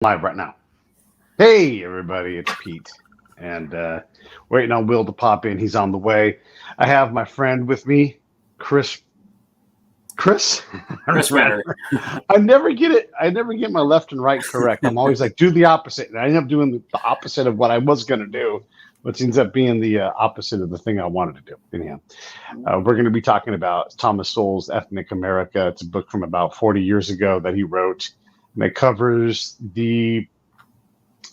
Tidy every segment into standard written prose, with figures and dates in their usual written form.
Live right now. Hey, everybody, it's Pete. And waiting on Will to pop in. He's on the way. I have my friend with me, Chris. Chris? Chris Renner. I never get it. I never get my left and right correct. I'm always like, do the opposite. And I end up doing the opposite of what I was going to do, which ends up being the opposite of the thing I wanted to do. Anyhow, we're going to be talking about Thomas Sowell's Ethnic America. It's a book from about 40 years ago that he wrote. And it covers I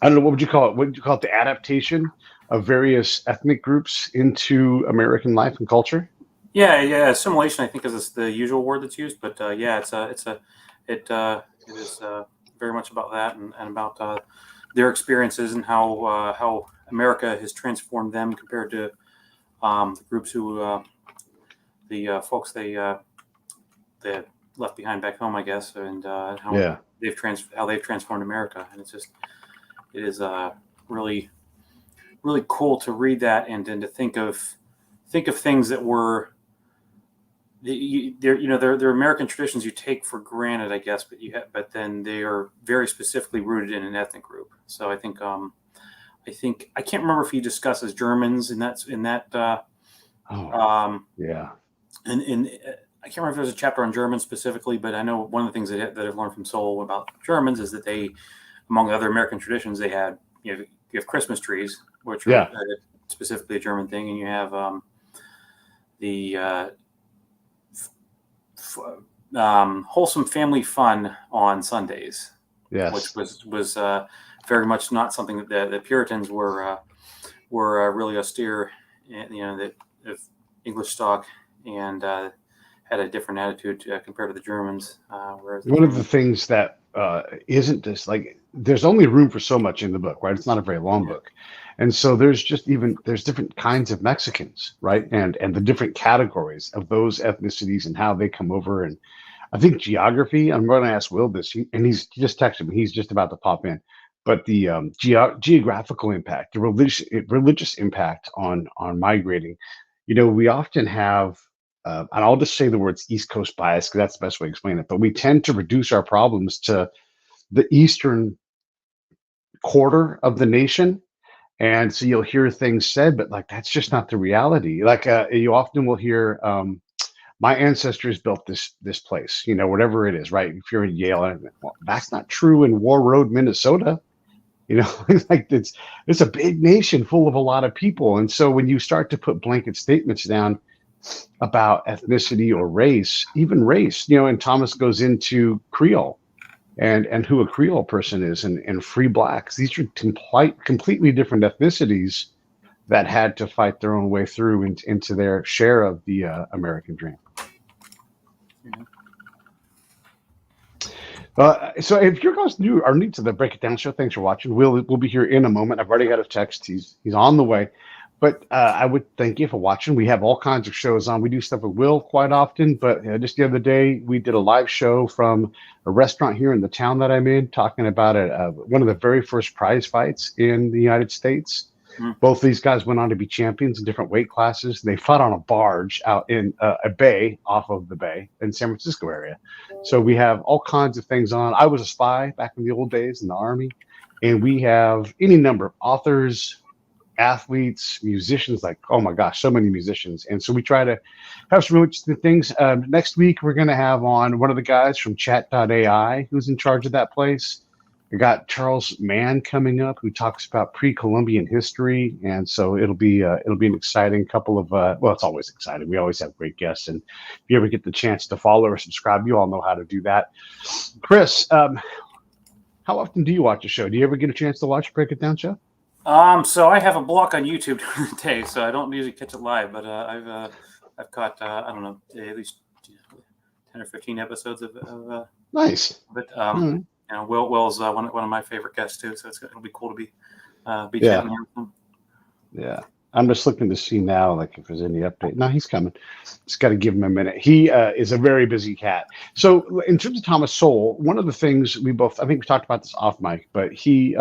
don't know, what would you call it? What would you call it? The adaptation of various ethnic groups into American life and culture? Yeah. Assimilation, I think, is the usual word that's used, but yeah, it is very much about that and about their experiences and how America has transformed them compared to the groups the folks they left behind back home, I guess, and Yeah. how they've transformed America, and it is really really cool to read that and then to think of things that were they're American traditions you take for granted, I guess, but then they are very specifically rooted in an ethnic group. So I think I can't remember if he discusses Germans in that Yeah. and I can't remember if there's a chapter on Germans specifically, but I know one of the things that I've learned from Sowell about Germans is that they, among other American traditions, they had you have Christmas trees, which are specifically a German thing, and you have the wholesome family fun on Sundays, Yes. which was very much not something that the Puritans were really austere, that of English stock and had a different attitude compared to the Germans. Whereas One of the things that isn't just like there's only room for so much in the book, right? It's not a very long book. And so there's different kinds of Mexicans, right? And the different categories of those ethnicities and how they come over. And I think geography, I'm going to ask Will this, and he just texted me. He's just about to pop in. But the geographical impact, the religious impact on migrating, we often have, and I'll just say the words East Coast bias because that's the best way to explain it. But we tend to reduce our problems to the eastern quarter of the nation, and so you'll hear things said, but like that's just not the reality. Like you often will hear, my ancestors built this place, whatever it is, right? If you're in Yale, well, that's not true in War Road, Minnesota. It's like it's a big nation full of a lot of people, and so when you start to put blanket statements down about ethnicity or race, even race, and Thomas goes into Creole and who a Creole person is and free blacks. These are completely different ethnicities that had to fight their own way through into their share of the American dream. So if you're guys new to the Break It Down show, thanks for watching. We'll be here in a moment. I've already got a text. He's on the way. But I would thank you for watching. We have all kinds of shows on. We do stuff with Will quite often, but just the other day we did a live show from a restaurant here in the town that I'm in, talking about one of the very first prize fights in the United States. Both these guys went on to be champions in different weight classes. They fought on a barge out in a bay off of the bay in San Francisco area. So we have all kinds of things on. I was a spy back in the old days in the Army, and we have any number of authors, athletes, musicians, like, oh my gosh, so many musicians. And so we try to have some really interesting things. Next week, we're going to have on one of the guys from Chat.ai who's in charge of that place. We got Charles Mann coming up, who talks about pre-Columbian history, and so it'll be an exciting couple of well, it's always exciting. We always have great guests, and if you ever get the chance to follow or subscribe, you all know how to do that. Chris, how often do you watch a show? Do you ever get a chance to watch Break It Down show? So I have a block on YouTube during the day, so I don't usually catch it live, but I've caught I don't know, at least 10 or 15 episodes of nice. But Will's one of my favorite guests too, so it'll be cool to be chatting with him. Yeah, I'm just looking to see now, like if there's any update. No, he's coming. Just got to give him a minute. He is a very busy cat. So in terms of Thomas Sowell, one of the things I think we talked about this off mic, but he.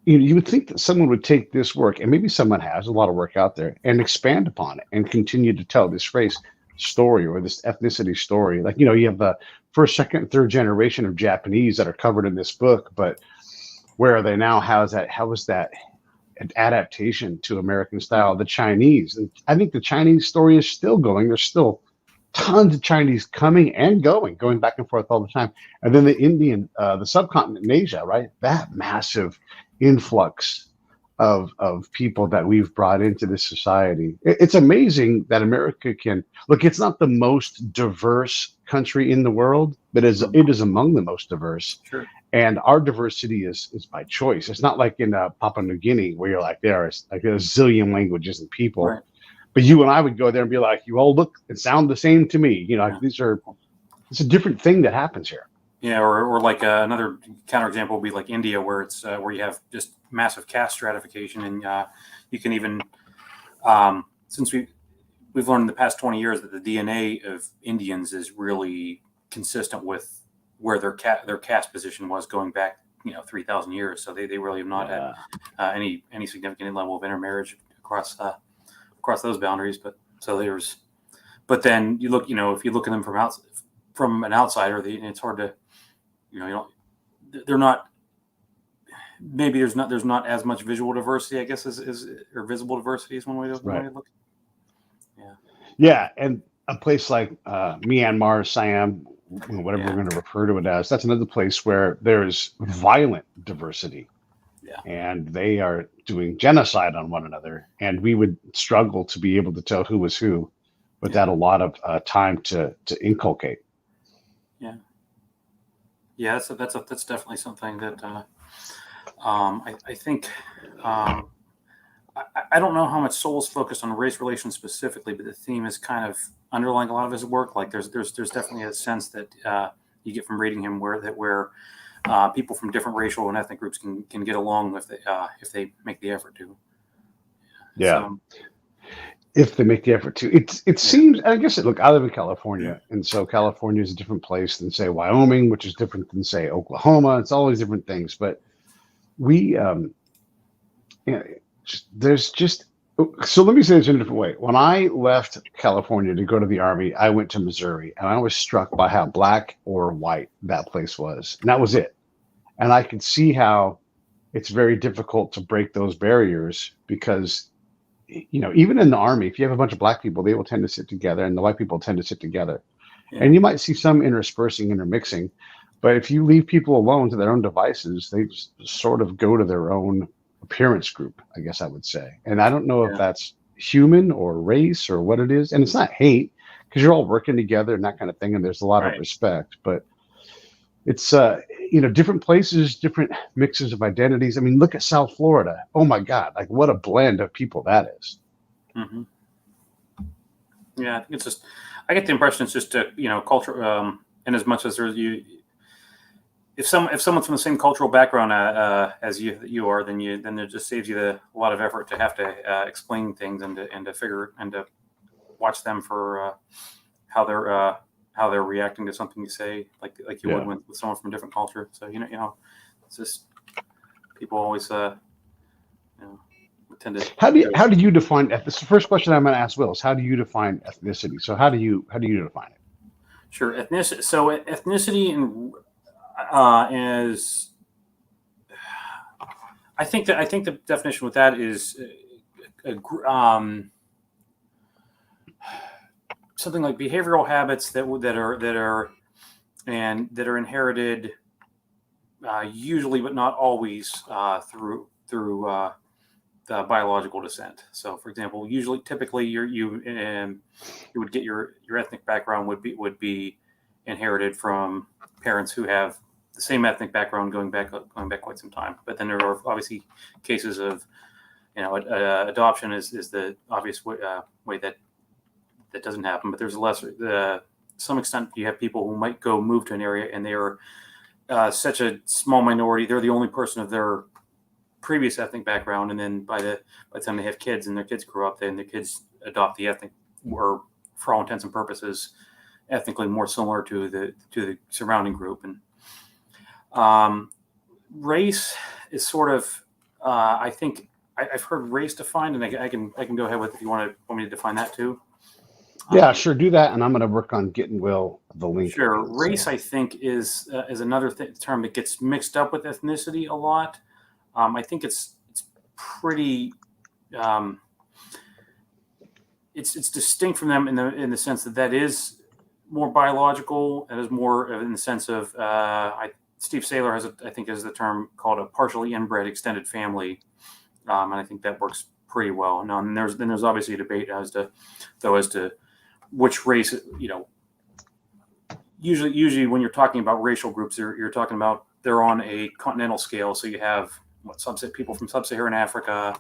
You would think that someone would take this work, and maybe someone has a lot of work out there, and expand upon it and continue to tell this race. story or this ethnicity story. Like, you have the first, second, third generation of Japanese that are covered in this book, but where are they now? How is that an adaptation to American style? The Chinese, and I think the Chinese story is still going. There's still tons of Chinese coming and going back and forth all the time. And then the Indian, the subcontinent in Asia, right? That massive influx of people that we've brought into this society. It's amazing that America can look. It's not the most diverse country in the world, but it is among the most diverse. Sure. And our diversity is by choice. It's not like in Papua New Guinea where you're like there are like a zillion languages and people. Right. But you and I would go there and be like, you all look and sound the same to me. Like it's a different thing that happens here. Yeah, or like another counterexample would be like India, where it's where you have just massive caste stratification, and you can even since we've learned in the past 20 years that the DNA of Indians is really consistent with where their caste position was going back 3,000 years. So they really have not had any significant level of intermarriage across those boundaries. But then you look, if you look at them from an outsider, it's hard to, they're not, maybe there's not as much visual diversity, I guess, or visible diversity is one way to look. Yeah. Yeah. And a place like Myanmar, Siam, whatever we're going to refer to it as, that's another place where there's violent diversity. Yeah. And they are doing genocide on one another. And we would struggle to be able to tell who was who without a lot of time to inculcate. Yeah. Yeah, that's definitely something that I think I don't know how much Sowell's focused on race relations specifically, but the theme is kind of underlying a lot of his work. Like there's definitely a sense that you get from reading him where people from different racial and ethnic groups can get along if they make the effort to. Yeah. So, if they make the effort to. It seems, I guess, look, I live in California, and so California is a different place than, say, Wyoming, which is different than, say, Oklahoma. It's all these different things. But we, there's just, so let me say this in a different way. When I left California to go to the Army, I went to Missouri, and I was struck by how black or white that place was. And that was it. And I could see how it's very difficult to break those barriers because, even in the Army, if you have a bunch of black people, they will tend to sit together and the white people tend to sit together. Yeah. And you might see some intermixing. But if you leave people alone to their own devices, they just sort of go to their own appearance group, I guess I would say. And I don't know if that's human or race or what it is. And it's not hate because you're all working together and that kind of thing. And there's a lot of respect. But it's, different places, different mixes of identities. I mean, look at South Florida. Oh, my God. Like, what a blend of people that is. Mm-hmm. Yeah, I think it's just, I get the impression it's just, culture. And as much as there's if someone's from the same cultural background as you are, then it just saves you a lot of effort to have to explain things and to watch them for how they're reacting to something you say, like you would with someone from a different culture. So it's just people always tend to. How do you define ethnicity? This is the first question I'm going to ask Will is how do you define ethnicity? So how do you define it? Sure, ethnicity. So ethnicity is. I think the definition with that is something like behavioral habits that are inherited, usually but not always through the biological descent. So, for example, typically you would get your ethnic background would be inherited from parents who have the same ethnic background going back quite some time. But then there are obviously cases of adoption is the obvious way that doesn't happen. But there's to some extent you have people who might move to an area and they are such a small minority. They're the only person of their previous ethnic background, and then by the time they have kids and their kids grow up, then the kids adopt the ethnic, or for all intents and purposes, ethnically more similar to the surrounding group. And race is sort of, I think I've heard race defined, and I can go ahead with if you want me to define that too. Yeah, sure. Do that, and I'm going to work on getting Will the link. Sure. Again, Race, so. I think, is another term that gets mixed up with ethnicity a lot. I think it's pretty. Um, it's distinct from them in the sense that is more biological. It is more in the sense of Steve Saylor has I think is the term called a partially inbred extended family, and I think that works pretty well. Now, and there's obviously a debate as to which race, Usually when you're talking about racial groups, you're talking about they're on a continental scale. So you have people from sub-Saharan Africa,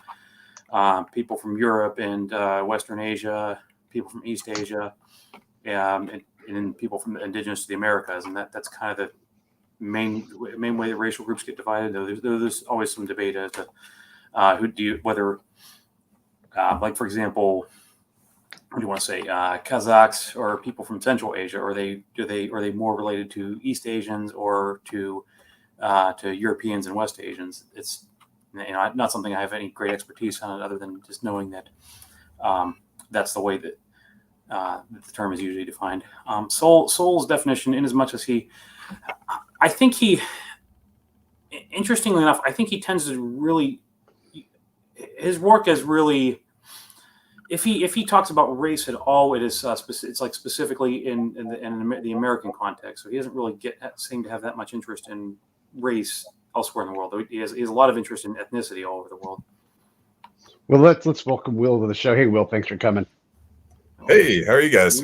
people from Europe and Western Asia, people from East Asia, and then people from indigenous to the Americas, and that's kind of the main way that racial groups get divided. Though there's always some debate as to whether, like for example, what do you want to say, Kazakhs or people from Central Asia, are they more related to East Asians or to Europeans and West Asians? It's not something I have any great expertise on, other than just knowing that that's the way that the term is usually defined. Sowell's definition, in as much as interestingly enough, I think he tends to really, his work is really, if he talks about race at all, it is it's like specifically in the American context. So he doesn't really seem to have that much interest in race elsewhere in the world. He has a lot of interest in ethnicity all over the world. Well, let's welcome Will to the show. Hey, Will, thanks for coming. Hey, how are you guys?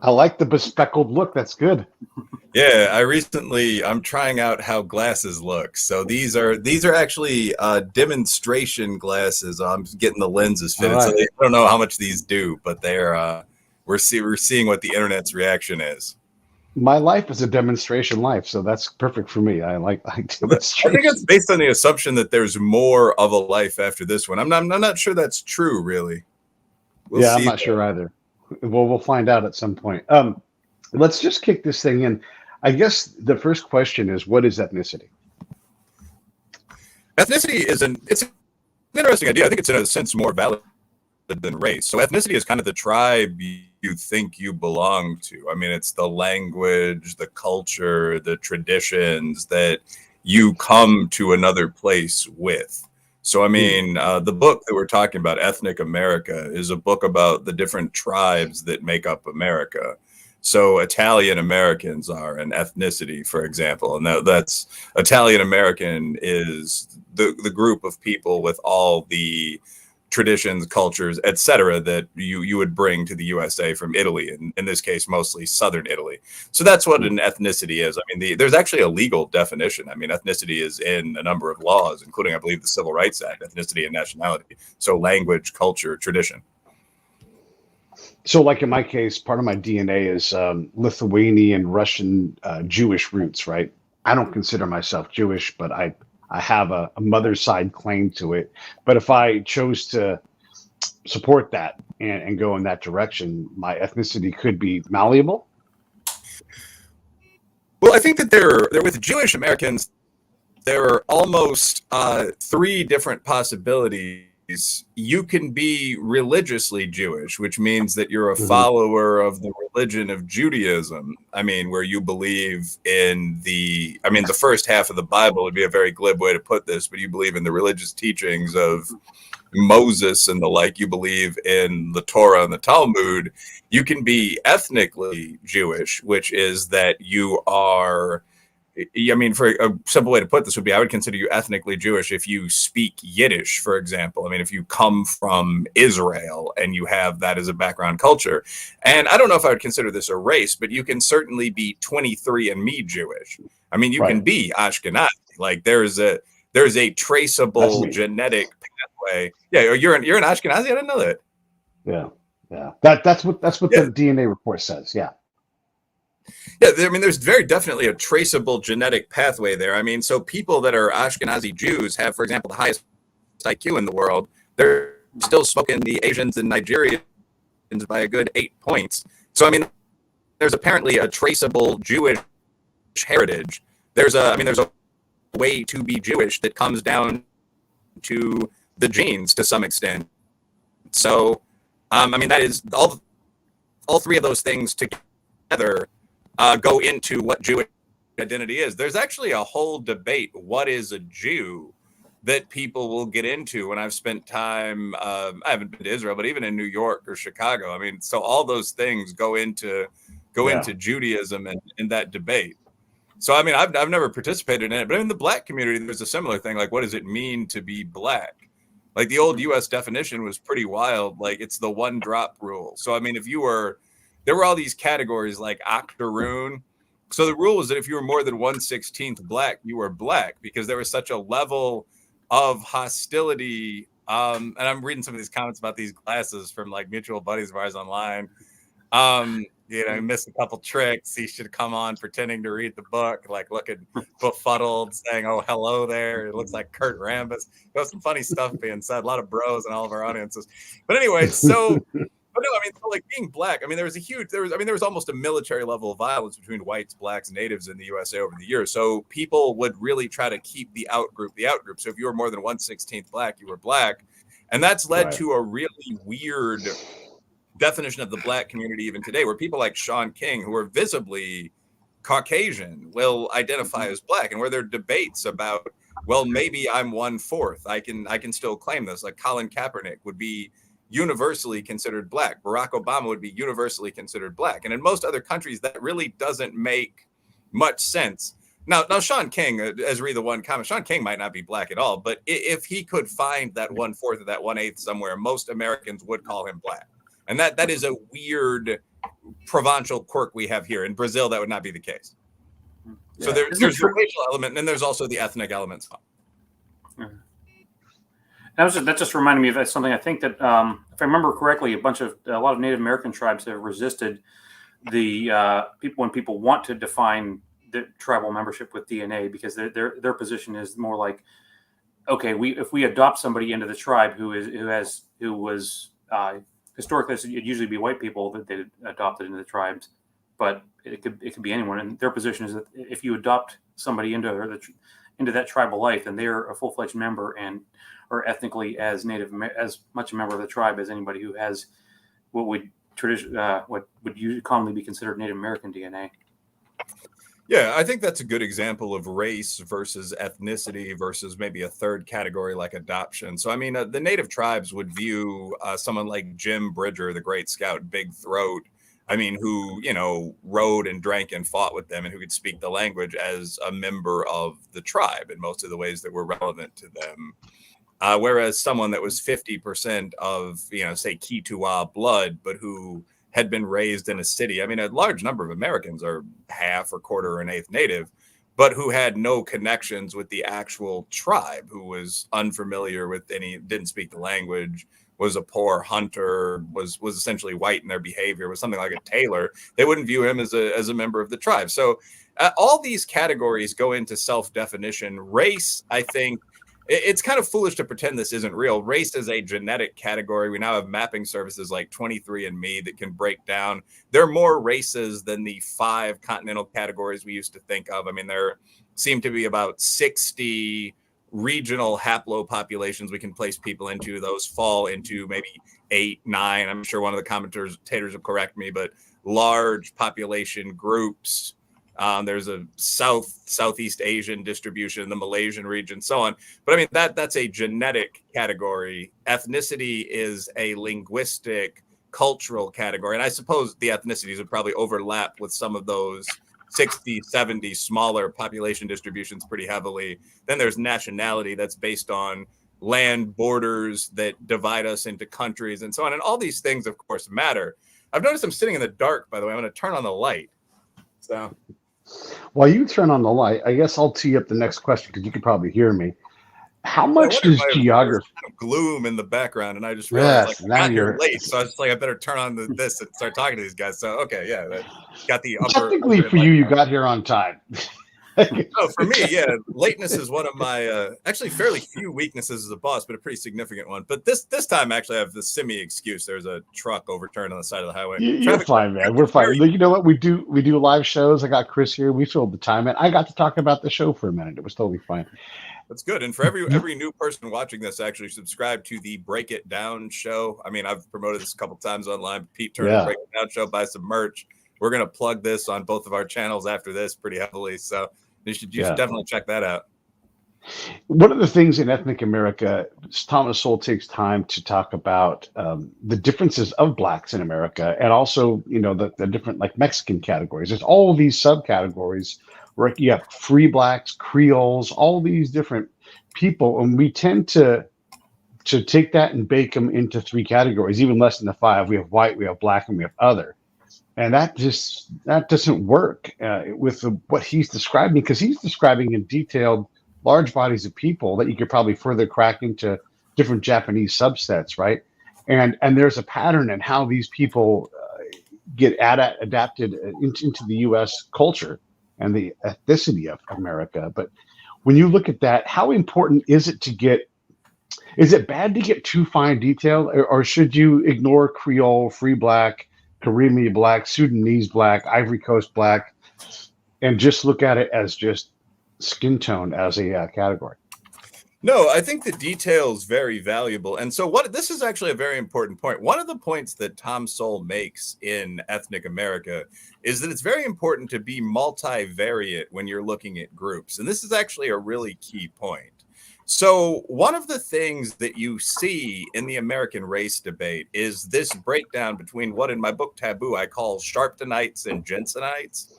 I like the bespeckled look. That's good. Yeah, I'm trying out how glasses look. So these are actually demonstration glasses. I'm getting the lenses fitted. Right. So I don't know how much these do, but they're we're seeing what the internet's reaction is. My life is a demonstration life, so that's perfect for me. I like demonstration. I think it's based on the assumption that there's more of a life after this one. I'm not sure that's true, really. We'll I'm not sure either. Well, we'll find out at some point. Let's just kick this thing in. I guess the first question is, what is ethnicity? Ethnicity it's an interesting idea. I think it's in a sense more valid than race. So ethnicity is kind of the tribe you think you belong to. I mean, it's the language, the culture, the traditions that you come to another place with. So, I mean, the book that we're talking about, Ethnic America, is a book about the different tribes that make up America. So Italian Americans are an ethnicity, for example, and that's Italian American is the group of people with all the traditions, cultures, etc., that you would bring to the USA from Italy, and in this case, mostly Southern Italy. So that's what an ethnicity is. I mean, there's actually a legal definition. I mean, ethnicity is in a number of laws, including, I believe, the Civil Rights Act, ethnicity and nationality. So language, culture, tradition. So, like in my case, part of my DNA is Lithuanian, Russian, Jewish roots, right? I don't consider myself Jewish, but I have a mother's side claim to it. But if I chose to support that and go in that direction, my ethnicity could be malleable. Well, I think that they're with Jewish Americans, there are almost three different possibilities. You can be religiously Jewish, which means that you're a follower of the religion of Judaism. I mean, where you believe in the first half of the Bible would be a very glib way to put this, but you believe in the religious teachings of Moses and the like. You believe in the Torah and the Talmud. You can be ethnically Jewish, which is that you are, I mean, for a simple way to put this would be, I would consider you ethnically Jewish if you speak Yiddish, for example. I mean, if you come from Israel and you have that as a background culture. And I don't know if I would consider this a race, but you can certainly be 23andMe Jewish. I mean, you can be Ashkenazi. Like there's a traceable genetic pathway. Yeah, you're an Ashkenazi? I didn't know that. Yeah. That's what the DNA report says. Yeah. Yeah, I mean, there's very definitely a traceable genetic pathway there. I mean, so people that are Ashkenazi Jews have, for example, the highest IQ in the world. They're still smoking the Asians and Nigerians by a good 8 points. So, I mean, there's apparently a traceable Jewish heritage. There's a way to be Jewish that comes down to the genes to some extent. So, I mean, that is all all three of those things together go into what Jewish identity is. There's actually a whole debate, what is a Jew, that people will get into when I've spent time, I haven't been to Israel, but even in New York or Chicago. I mean, so all those things go into Judaism and in that debate. So, I mean, I've never participated in it, but in the Black community, there's a similar thing. Like, what does it mean to be Black? Like, the old U.S. definition was pretty wild. Like, it's the one drop rule. So, I mean, there were all these categories like octoroon. So the rule was that if you were more than 1/16 Black, you were Black, because there was such a level of hostility. And I'm reading some of these comments about these glasses from like mutual buddies of ours online. You know, he missed a couple tricks. He should come on pretending to read the book, like looking befuddled, saying, "Oh, hello there." It looks like Kurt Rambis. There's some funny stuff being said. A lot of bros in all of our audiences. But anyway, so. But no, I mean, so like being Black, I mean, there was almost a military level of violence between whites, Blacks, Natives in the USA over the years. So people would really try to keep the out group. So if you were more than 1/16 Black, you were Black. And that's led to a really weird definition of the Black community even today, where people like Sean King, who are visibly Caucasian, will identify as Black, and where there are debates about, well, maybe I'm 1/4. I can still claim this. Like Colin Kaepernick would be universally considered Black. Barack Obama would be universally considered Black. And in most other countries, that really doesn't make much sense. Now Sean King, as read the one comment, Sean King might not be Black at all, but if he could find that 1/4 or that 1/8 somewhere, most Americans would call him Black. And that is a weird provincial quirk we have here. In Brazil, that would not be the case. Yeah. So there's the racial element, and then there's also the ethnic elements. Mm-hmm. That just reminded me of something. I think that if I remember correctly, a lot of Native American tribes have resisted the people when people want to define the tribal membership with DNA, because their position is more like, okay, if we adopt somebody into the tribe who was historically, it'd usually be white people that they adopted into the tribes, but it could be anyone. And their position is that if you adopt somebody into that tribal life, then they're a full-fledged member or ethnically as much a member of the tribe as anybody who has what would commonly be considered Native American DNA. Yeah, I think that's a good example of race versus ethnicity versus maybe a third category like adoption. So, I mean, the Native tribes would view someone like Jim Bridger, the Great Scout, Big Throat, I mean, who, rode and drank and fought with them and who could speak the language, as a member of the tribe in most of the ways that were relevant to them. Whereas someone that was 50% of, say, Kituwa blood, but who had been raised in a city. I mean, a large number of Americans are half or quarter or an eighth Native, but who had no connections with the actual tribe, who was unfamiliar with didn't speak the language, was a poor hunter, was essentially white in their behavior, was something like a tailor. They wouldn't view him as a member of the tribe. So all these categories go into self-definition. Race, I think, it's kind of foolish to pretend this isn't real. Race is a genetic category. We now have mapping services like 23andMe that can break down. There are more races than the 5 continental categories we used to think of. I mean, there seem to be about 60 regional haplopopulations we can place people into. Those fall into maybe 8, 9. I'm sure one of the commentators will correct me, but large population groups. There's a Southeast Asian distribution, the Malaysian region, so on. But I mean, that's a genetic category. Ethnicity is a linguistic, cultural category. And I suppose the ethnicities would probably overlap with some of those 60, 70 smaller population distributions pretty heavily. Then there's nationality that's based on land borders that divide us into countries and so on. And all these things, of course, matter. I've noticed I'm sitting in the dark, by the way. I'm going to turn on the light. So while you turn on the light, I guess I'll tee up the next question because you can probably hear me. How much does geography? Kind of gloom in the background, and I just realized now you're late, so I was like, I better turn on this and start talking to these guys. So okay, yeah, got the upper. Technically, for you got here on time. Oh, for me, yeah, lateness is one of my actually fairly few weaknesses as a boss, but a pretty significant one. But this time, actually, I have the semi excuse. There's a truck overturned on the side of the highway. You're fine, man. We're fine. You know what? We do live shows. I got Chris here. We filled the time, and I got to talk about the show for a minute. It was totally fine. That's good. And for every new person watching this, actually subscribe to the Break It Down show. I mean, I've promoted this a couple times online. Pete Turner, Break It Down show, buy some merch. We're going to plug this on both of our channels after this pretty heavily. So you should definitely check that out. One of the things in Ethnic America, Thomas Sowell takes time to talk about the differences of blacks in America, and also, the different like Mexican categories. There's all these subcategories where you have free blacks, Creoles, all these different people, and we tend to take that and bake them into 3 categories, even less than the 5. We have white, we have black, and we have other. And that doesn't work with what he's describing, because he's describing in detail large bodies of people that you could probably further crack into different Japanese subsets, right? And there's a pattern in how these people get adapted into the U.S. culture and the ethnicity of America. But when you look at that, how important is it is it bad to get too fine detail, or should you ignore Creole, free black, Karimi black, Sudanese black, Ivory Coast black, and just look at it as just skin tone as a category? No, I think the detail is very valuable. And so this is actually a very important point. One of the points that Tom Sowell makes in Ethnic America is that it's very important to be multivariate when you're looking at groups. And this is actually a really key point. So one of the things that you see in the American race debate is this breakdown between what in my book Taboo I call Sharptonites and Jensenites.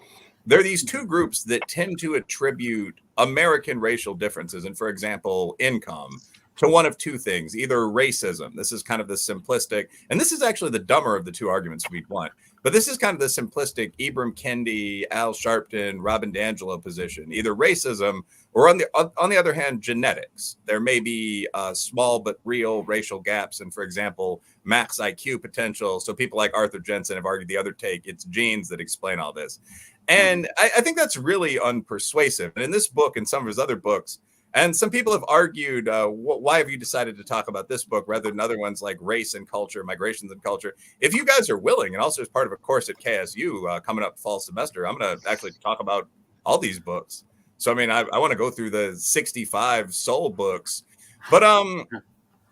There are these 2 groups that tend to attribute American racial differences, and for example, income, to one of 2 things: either racism. This is kind of the simplistic, and this is actually the dumber of the 2 arguments we want, but this is kind of the simplistic Ibram Kendi, Al Sharpton, Robin DiAngelo position: either racism, or on the other hand, genetics. There may be small but real racial gaps, and for example, max IQ potential. So people like Arthur Jensen have argued the other take: it's genes that explain all this. And I think that's really unpersuasive. And in this book and some of his other books, and some people have argued, why have you decided to talk about this book rather than other ones like Race and Culture, Migrations and Culture? If you guys are willing, and also as part of a course at KSU coming up fall semester, I'm going to actually talk about all these books. So, I mean, I want to go through the 65 Sowell books. But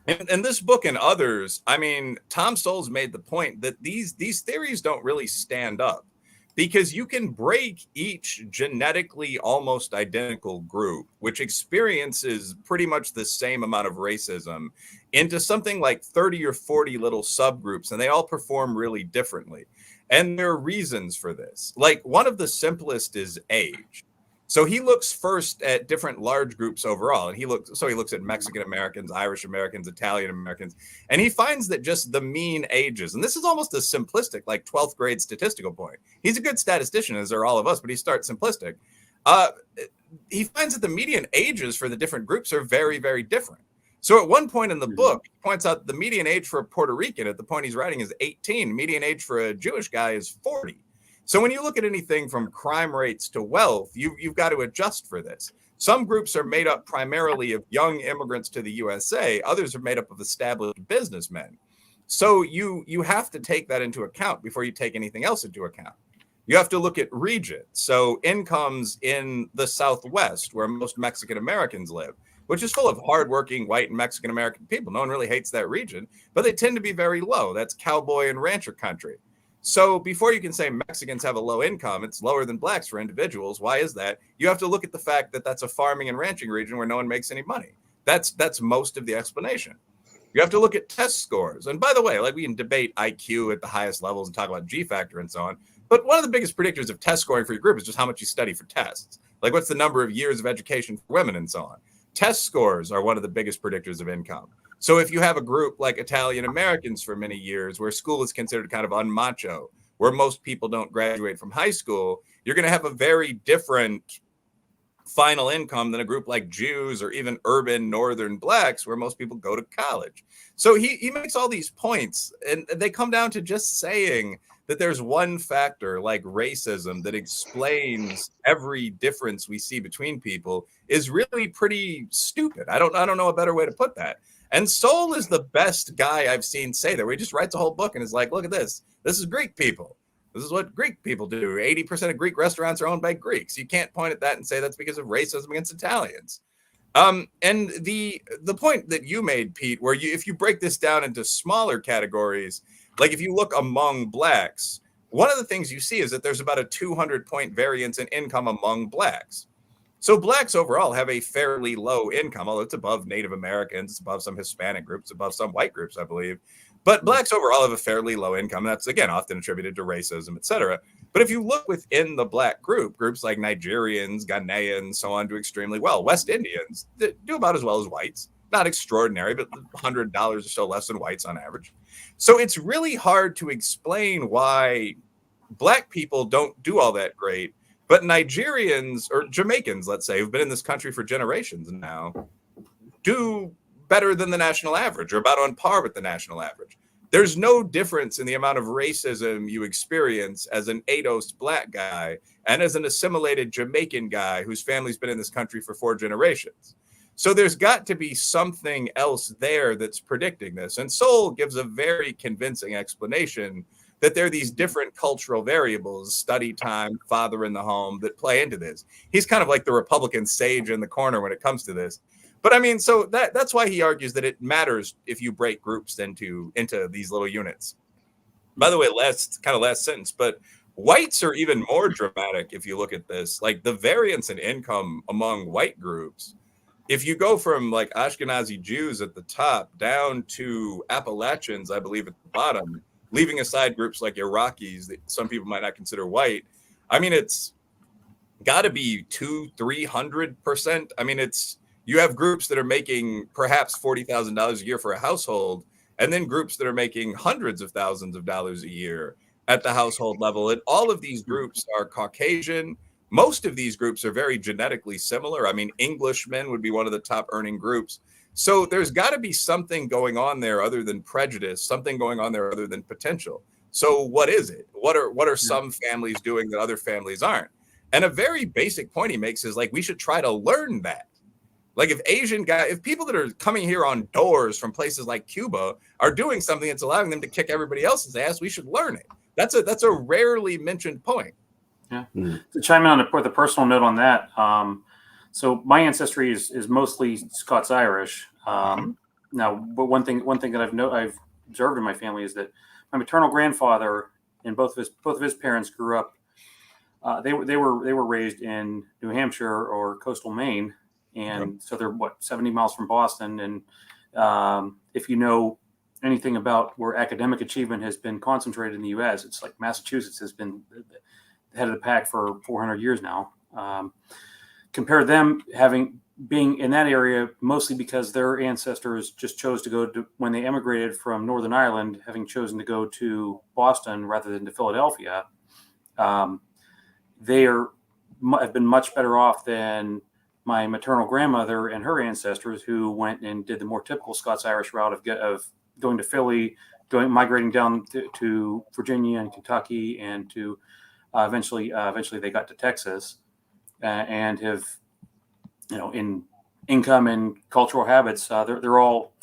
in this book and others, I mean, Tom Sowell's made the point that these theories don't really stand up, because you can break each genetically almost identical group, which experiences pretty much the same amount of racism, into something like 30 or 40 little subgroups, and they all perform really differently. And there are reasons for this. Like, one of the simplest is age. So he looks first at different large groups overall, and he looks at Mexican Americans, Irish Americans, Italian Americans, and he finds that just the mean ages, and this is almost a simplistic, like 12th grade statistical point. He's a good statistician, as are all of us, but he starts simplistic. He finds that the median ages for the different groups are very, very different. So at one point in the book, he points out the median age for a Puerto Rican at the point he's writing is 18. Median age for a Jewish guy is 40. So when you look at anything from crime rates to wealth, you've got to adjust for this. Some groups are made up primarily of young immigrants to the USA. Others are made up of established businessmen. So you have to take that into account before you take anything else into account. You have to look at regions. So incomes in the Southwest, where most Mexican Americans live, which is full of hardworking white and Mexican American people. No one really hates that region, but they tend to be very low. That's cowboy and rancher country. So before you can say Mexicans have a low income, it's lower than blacks for individuals. Why is that? You have to look at the fact that that's a farming and ranching region where no one makes any money. That's most of the explanation. You have to look at test scores. And by the way, like, we can debate IQ at the highest levels and talk about G factor and so on. But one of the biggest predictors of test scoring for your group is just how much you study for tests. Like, what's the number of years of education for women and so on. Test scores are one of the biggest predictors of income. So if you have a group like Italian Americans for many years, where school is considered kind of unmacho, where most people don't graduate from high school, you're going to have a very different final income than a group like Jews or even urban northern blacks, where most people go to college. So he makes all these points, and they come down to just saying that there's one factor like racism that explains every difference we see between people is really pretty stupid. I don't know a better way to put that. And Sowell is the best guy I've seen say that, where he just writes a whole book and is like, look at this. This is Greek people. This is what Greek people do. 80% of Greek restaurants are owned by Greeks. You can't point at that and say that's because of racism against Italians. And the point that you made, Pete, where if you break this down into smaller categories, like if you look among blacks, one of the things you see is that there's about a 200-point variance in income among blacks. So blacks overall have a fairly low income, although it's above Native Americans, it's above some Hispanic groups, above some white groups, I believe. But blacks overall have a fairly low income. That's, again, often attributed to racism, et cetera. But if you look within the black groups like Nigerians, Ghanaians, so on, do extremely well. West Indians do about as well as whites. Not extraordinary, but $100 or so less than whites on average. So it's really hard to explain why black people don't do all that great. But Nigerians or Jamaicans, let's say, who've been in this country for generations now, do better than the national average, or about on par with the national average. There's no difference in the amount of racism you experience as an ADOS black guy and as an assimilated Jamaican guy whose family's been in this country for 4 generations. So there's got to be something else there that's predicting this. And Sowell gives a very convincing explanation that there are these different cultural variables, study time, father in the home, that play into this. He's kind of like the Republican sage in the corner when it comes to this. But I mean, so that's why he argues that it matters if you break groups into these little units. By the way, last sentence, but whites are even more dramatic if you look at this. Like the variance in income among white groups, if you go from like Ashkenazi Jews at the top down to Appalachians, I believe at the bottom, leaving aside groups like Iraqis that some people might not consider white, I mean, it's got to be 200-300%. I mean, you have groups that are making perhaps $40,000 a year for a household, and then groups that are making hundreds of thousands of dollars a year at the household level. And all of these groups are Caucasian. Most of these groups are very genetically similar. I mean, Englishmen would be one of the top earning groups. So there's got to be something going on there other than prejudice, something going on there other than potential. So what is it? What are some families doing that other families aren't? And a very basic point he makes is like, we should try to learn that. Like if people that are coming here on doors from places like Cuba are doing something that's allowing them to kick everybody else's ass, we should learn it. That's a rarely mentioned point. Yeah. To chime in on the personal note on that. So my ancestry is mostly Scots-Irish. Now, but one thing that I've observed in my family is that my maternal grandfather and both of his parents grew up. They were raised in New Hampshire or coastal Maine. And so they're 70 miles from Boston. And if you know anything about where academic achievement has been concentrated in the U.S., it's like Massachusetts has been the head of the pack for 400 years now. Compare them being in that area mostly because their ancestors just chose to go to, when they emigrated from Northern Ireland, having chosen to go to Boston rather than to Philadelphia. They have been much better off than my maternal grandmother and her ancestors, who went and did the more typical Scots-Irish route of going to Philly, migrating down to Virginia and Kentucky, and to eventually they got to Texas, and have, in income and cultural habits, they're all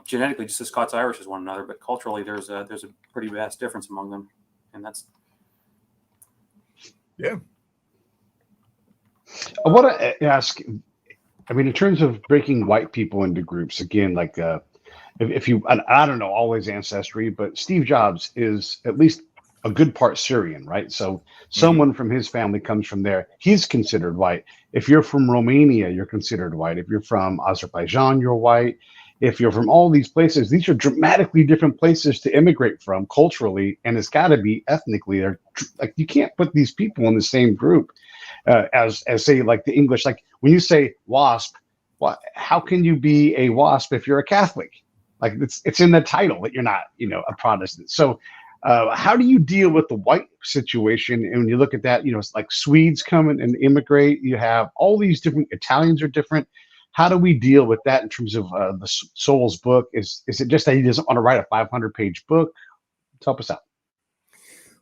genetically just as Scots-Irish as one another, but culturally there's a pretty vast difference among them, and that's. Yeah. I want to ask, I mean, in terms of breaking white people into groups, again, like if you, I don't know all his ancestry, but Steve Jobs is at least a good part Syrian, right? So someone from his family comes from there. He's considered white. If you're from Romania, you're considered white. If you're from Azerbaijan, you're white. If you're from all these places, these are dramatically different places to immigrate from culturally, and it's got to be ethnically. They're like, you can't put these people in the same group as say like the English. Like when you say WASP, how can you be a WASP if you're a Catholic? Like it's in the title that you're not, a Protestant. So How do you deal with the white situation? And when you look at that, it's like Swedes come and immigrate. You have all these different Italians are different. How do we deal with that in terms of the Sowell's book? Is it just that he doesn't want to write a 500-page book? Help us out.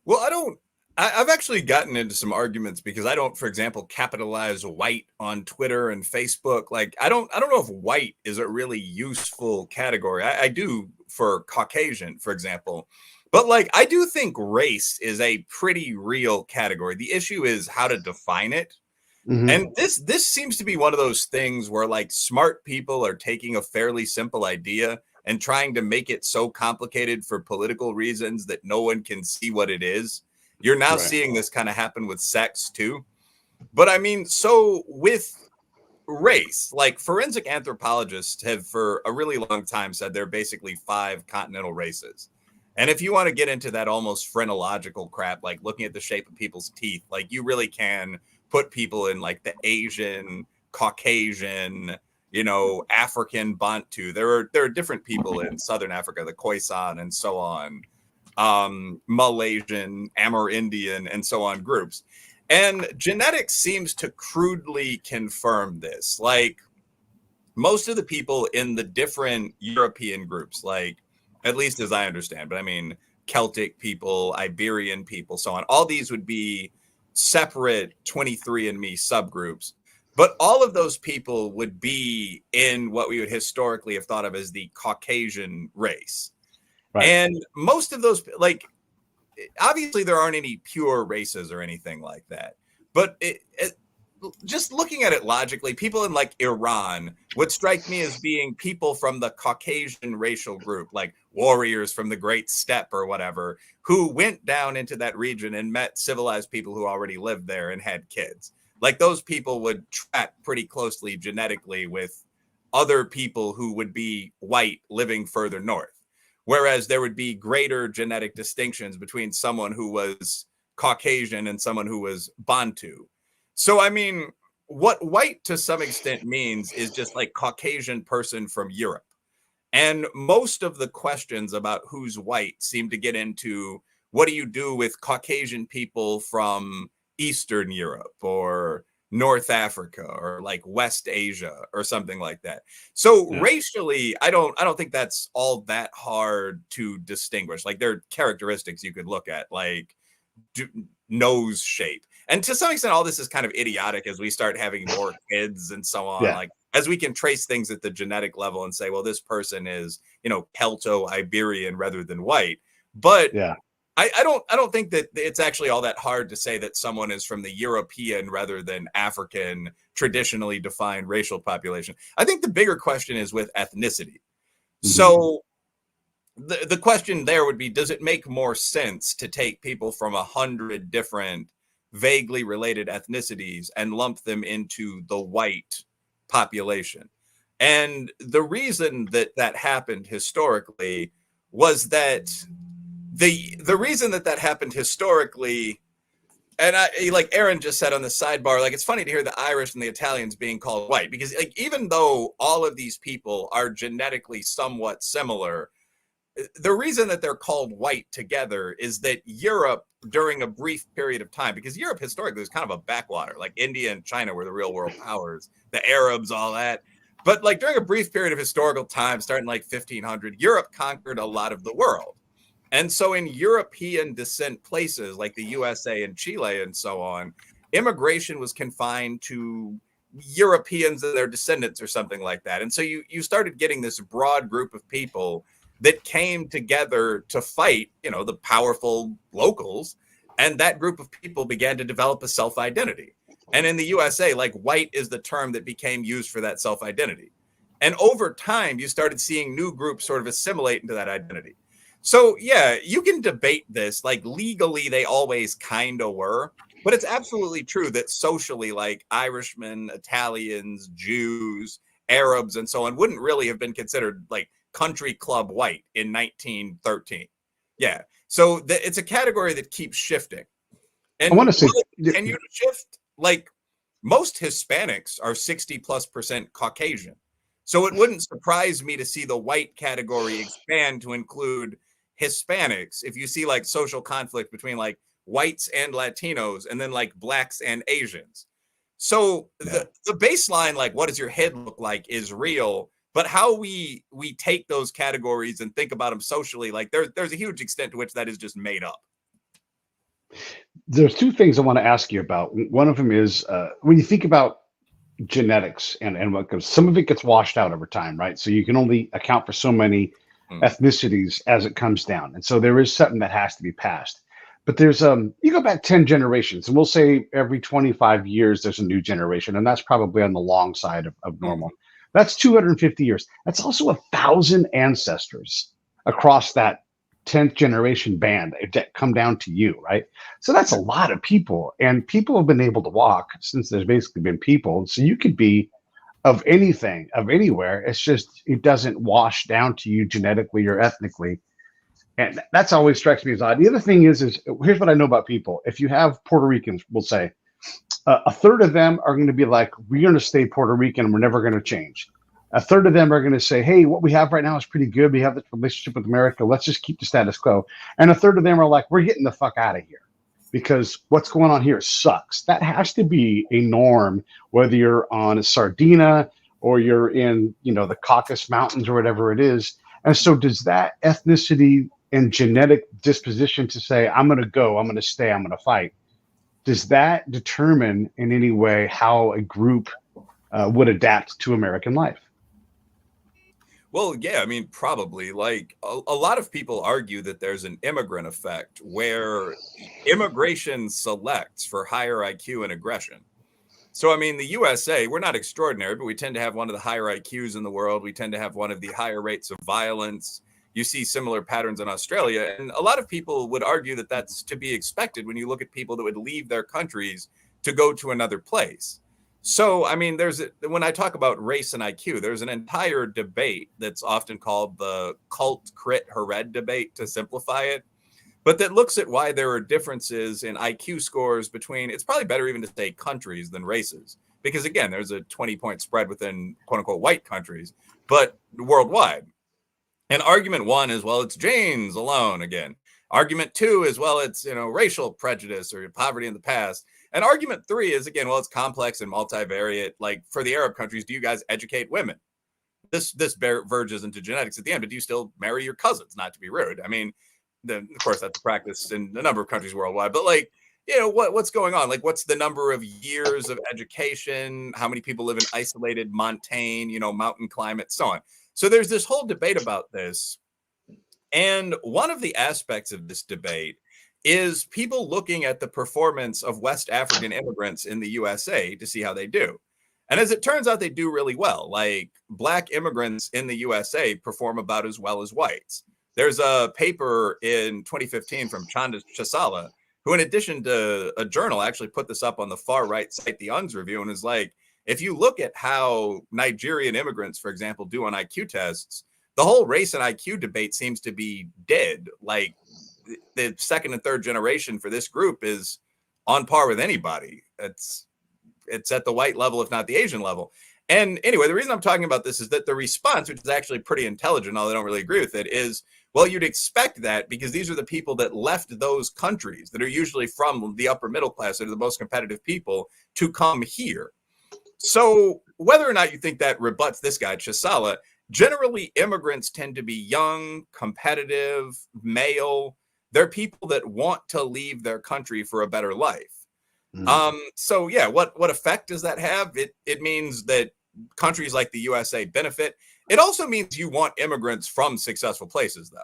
Well, I've actually gotten into some arguments because I don't, for example, capitalize white on Twitter and Facebook. Like, I don't know if white is a really useful category. I do for Caucasian, for example. But like, I do think race is a pretty real category. The issue is how to define it. Mm-hmm. And this seems to be one of those things where like smart people are taking a fairly simple idea and trying to make it so complicated for political reasons that no one can see what it is. You're now seeing this kind of happen with sex too. But I mean, so with race, like forensic anthropologists have for a really long time said there are basically 5 continental races. And if you want to get into that almost phrenological crap, like looking at the shape of people's teeth, like you really can put people in like the Asian, Caucasian, African Bantu. There are different people in Southern Africa, the Khoisan and so on, Malaysian, Amerindian, and so on groups. And genetics seems to crudely confirm this. Like most of the people in the different European groups, like at least as I understand, but I mean, Celtic people, Iberian people, so on, all these would be separate 23andMe subgroups. But all of those people would be in what we would historically have thought of as the Caucasian race. Right. And most of those, like, obviously there aren't any pure races or anything like that. But just looking at it logically, people in like Iran would strike me as being people from the Caucasian racial group, like warriors from the Great Steppe or whatever, who went down into that region and met civilized people who already lived there and had kids. Like those people would track pretty closely genetically with other people who would be white living further north. Whereas there would be greater genetic distinctions between someone who was Caucasian and someone who was Bantu. So, I mean, what white to some extent means is just like Caucasian person from Europe. And most of the questions about who's white seem to get into what do you do with Caucasian people from Eastern Europe or North Africa or like West Asia or something like that. So racially, I don't think that's all that hard to distinguish. Like there are characteristics you could look at, like nose shape. And to some extent, all this is kind of idiotic as we start having more kids and so on. Like as we can trace things at the genetic level and say, well, this person is, Celto-Iberian rather than white. But I don't think that it's actually all that hard to say that someone is from the European rather than African traditionally defined racial population. I think the bigger question is with ethnicity. Mm-hmm. So the question there would be, does it make more sense to take people from 100 different vaguely related ethnicities and lump them into the white population? And the reason that happened historically was that the reason that happened historically, and like Aaron just said on the sidebar, like it's funny to hear the Irish and the Italians being called white, because like even though all of these people are genetically somewhat similar, the reason that they're called white together is that Europe during a brief period of time, because Europe historically was kind of a backwater, like India and China were the real world powers, the Arabs, all that. But like during a brief period of historical time, starting like 1500, Europe conquered a lot of the world. And so in European descent places like the USA and Chile and so on, immigration was confined to Europeans and their descendants or something like that. And so you started getting this broad group of people that came together to fight, the powerful locals. And that group of people began to develop a self-identity. And in the USA, like white is the term that became used for that self-identity. And over time, you started seeing new groups sort of assimilate into that identity. So, yeah, you can debate this. Like legally, they always kind of were. But it's absolutely true that socially, like Irishmen, Italians, Jews, Arabs, and so on wouldn't really have been considered like country club white in 1913. Yeah. So it's a category that keeps shifting. And I want to say, continue to shift. Like most Hispanics are 60+% Caucasian. So it wouldn't surprise me to see the white category expand to include Hispanics, if you see like social conflict between like whites and Latinos, and then like blacks and Asians. So the baseline, like what does your head look like, is real, but how we take those categories and think about them socially, like there's a huge extent to which that is just made up. There's two things I want to ask you about. One of them is when you think about genetics and what goes, some of it gets washed out over time, right? So you can only account for so many ethnicities as it comes down. And so there is something that has to be passed. But there's you go back 10 generations, and we'll say every 25 years there's a new generation, and that's probably on the long side of normal. That's 250 years. That's also 1,000 ancestors across that 10th generation band that come down to you, right? So that's a lot of people, and people have been able to walk since there's basically been people. So you could be of anything, of anywhere. It's just, it doesn't wash down to you genetically or ethnically. And that's always strikes me as odd. The other thing is here's what I know about people. If you have Puerto Ricans, we'll say a third of them are going to be like, we're going to stay Puerto Rican and we're never going to change. A third of them are going to say, hey, what we have right now is pretty good. We have this relationship with America. Let's just keep the status quo. And a third of them are like, we're getting the fuck out of here because what's going on here sucks. That has to be a norm, whether you're on Sardinia or you're in, the Caucasus Mountains or whatever it is. And so does that ethnicity and genetic disposition to say, I'm going to go, I'm going to stay, I'm going to fight, does that determine in any way how a group would adapt to American life? Well, yeah, I mean, probably. Like a lot of people argue that there's an immigrant effect where immigration selects for higher IQ and aggression. So, I mean, the USA, we're not extraordinary, but we tend to have one of the higher IQs in the world. We tend to have one of the higher rates of violence. You see similar patterns in Australia. And a lot of people would argue that that's to be expected when you look at people that would leave their countries to go to another place. So, I mean, when I talk about race and IQ, there's an entire debate that's often called the cult crit hered debate, to simplify it, but that looks at why there are differences in IQ scores between, it's probably better even to say countries than races, because again, there's a 20-point spread within quote unquote white countries, but worldwide. And argument one is, well, it's genes alone again. Argument two is, well, it's, racial prejudice or poverty in the past. And argument three is, again, well, it's complex and multivariate. Like for the Arab countries, do you guys educate women? This verges into genetics at the end, but do you still marry your cousins? Not to be rude. I mean, of course, that's a practice in a number of countries worldwide. But like, what's going on? Like, what's the number of years of education? How many people live in isolated montane, mountain climate, so on. So there's this whole debate about this. And one of the aspects of this debate is people looking at the performance of West African immigrants in the USA to see how they do. And as it turns out, they do really well. Like Black immigrants in the USA perform about as well as whites. There's a paper in 2015 from Chanda Chasala, who in addition to a journal actually put this up on the far right site, the UNS Review, and is like, if you look at how Nigerian immigrants, for example, do on IQ tests, the whole race and IQ debate seems to be dead. Like the second and third generation for this group is on par with anybody. It's at the white level, if not the Asian level. And anyway, the reason I'm talking about this is that the response, which is actually pretty intelligent, although I don't really agree with it, is, well, you'd expect that because these are the people that left those countries that are usually from the upper middle class, that are the most competitive people, to come here. So whether or not you think that rebuts this guy, Chasala, generally immigrants tend to be young, competitive, male. They're people that want to leave their country for a better life. So yeah, what effect does that have? It means that countries like the USA benefit. It also means you want immigrants from successful places, though.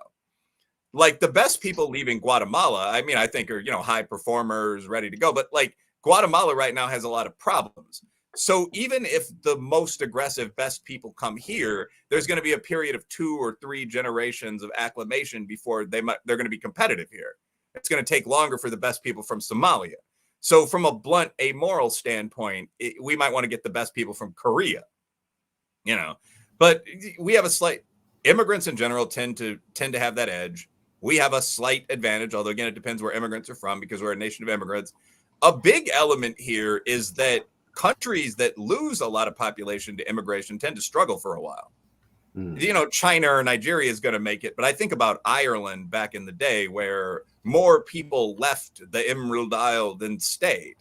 Like the best people leaving Guatemala, I mean, I think are, high performers ready to go, but like Guatemala right now has a lot of problems. So even if the most aggressive best people come here, there's going to be a period of 2 or 3 generations of acclimation before they're going to be competitive here. It's going to take longer for the best people from Somalia. So from a blunt, amoral standpoint, we might want to get the best people from Korea, but we have a slight, immigrants in general tend to have that edge. We have a slight advantage, although again, it depends where immigrants are from because we're a nation of immigrants. A big element here is that countries that lose a lot of population to immigration tend to struggle for a while. You know, China or Nigeria is going to make it. But I think about Ireland back in the day where more people left the Emerald Isle than stayed.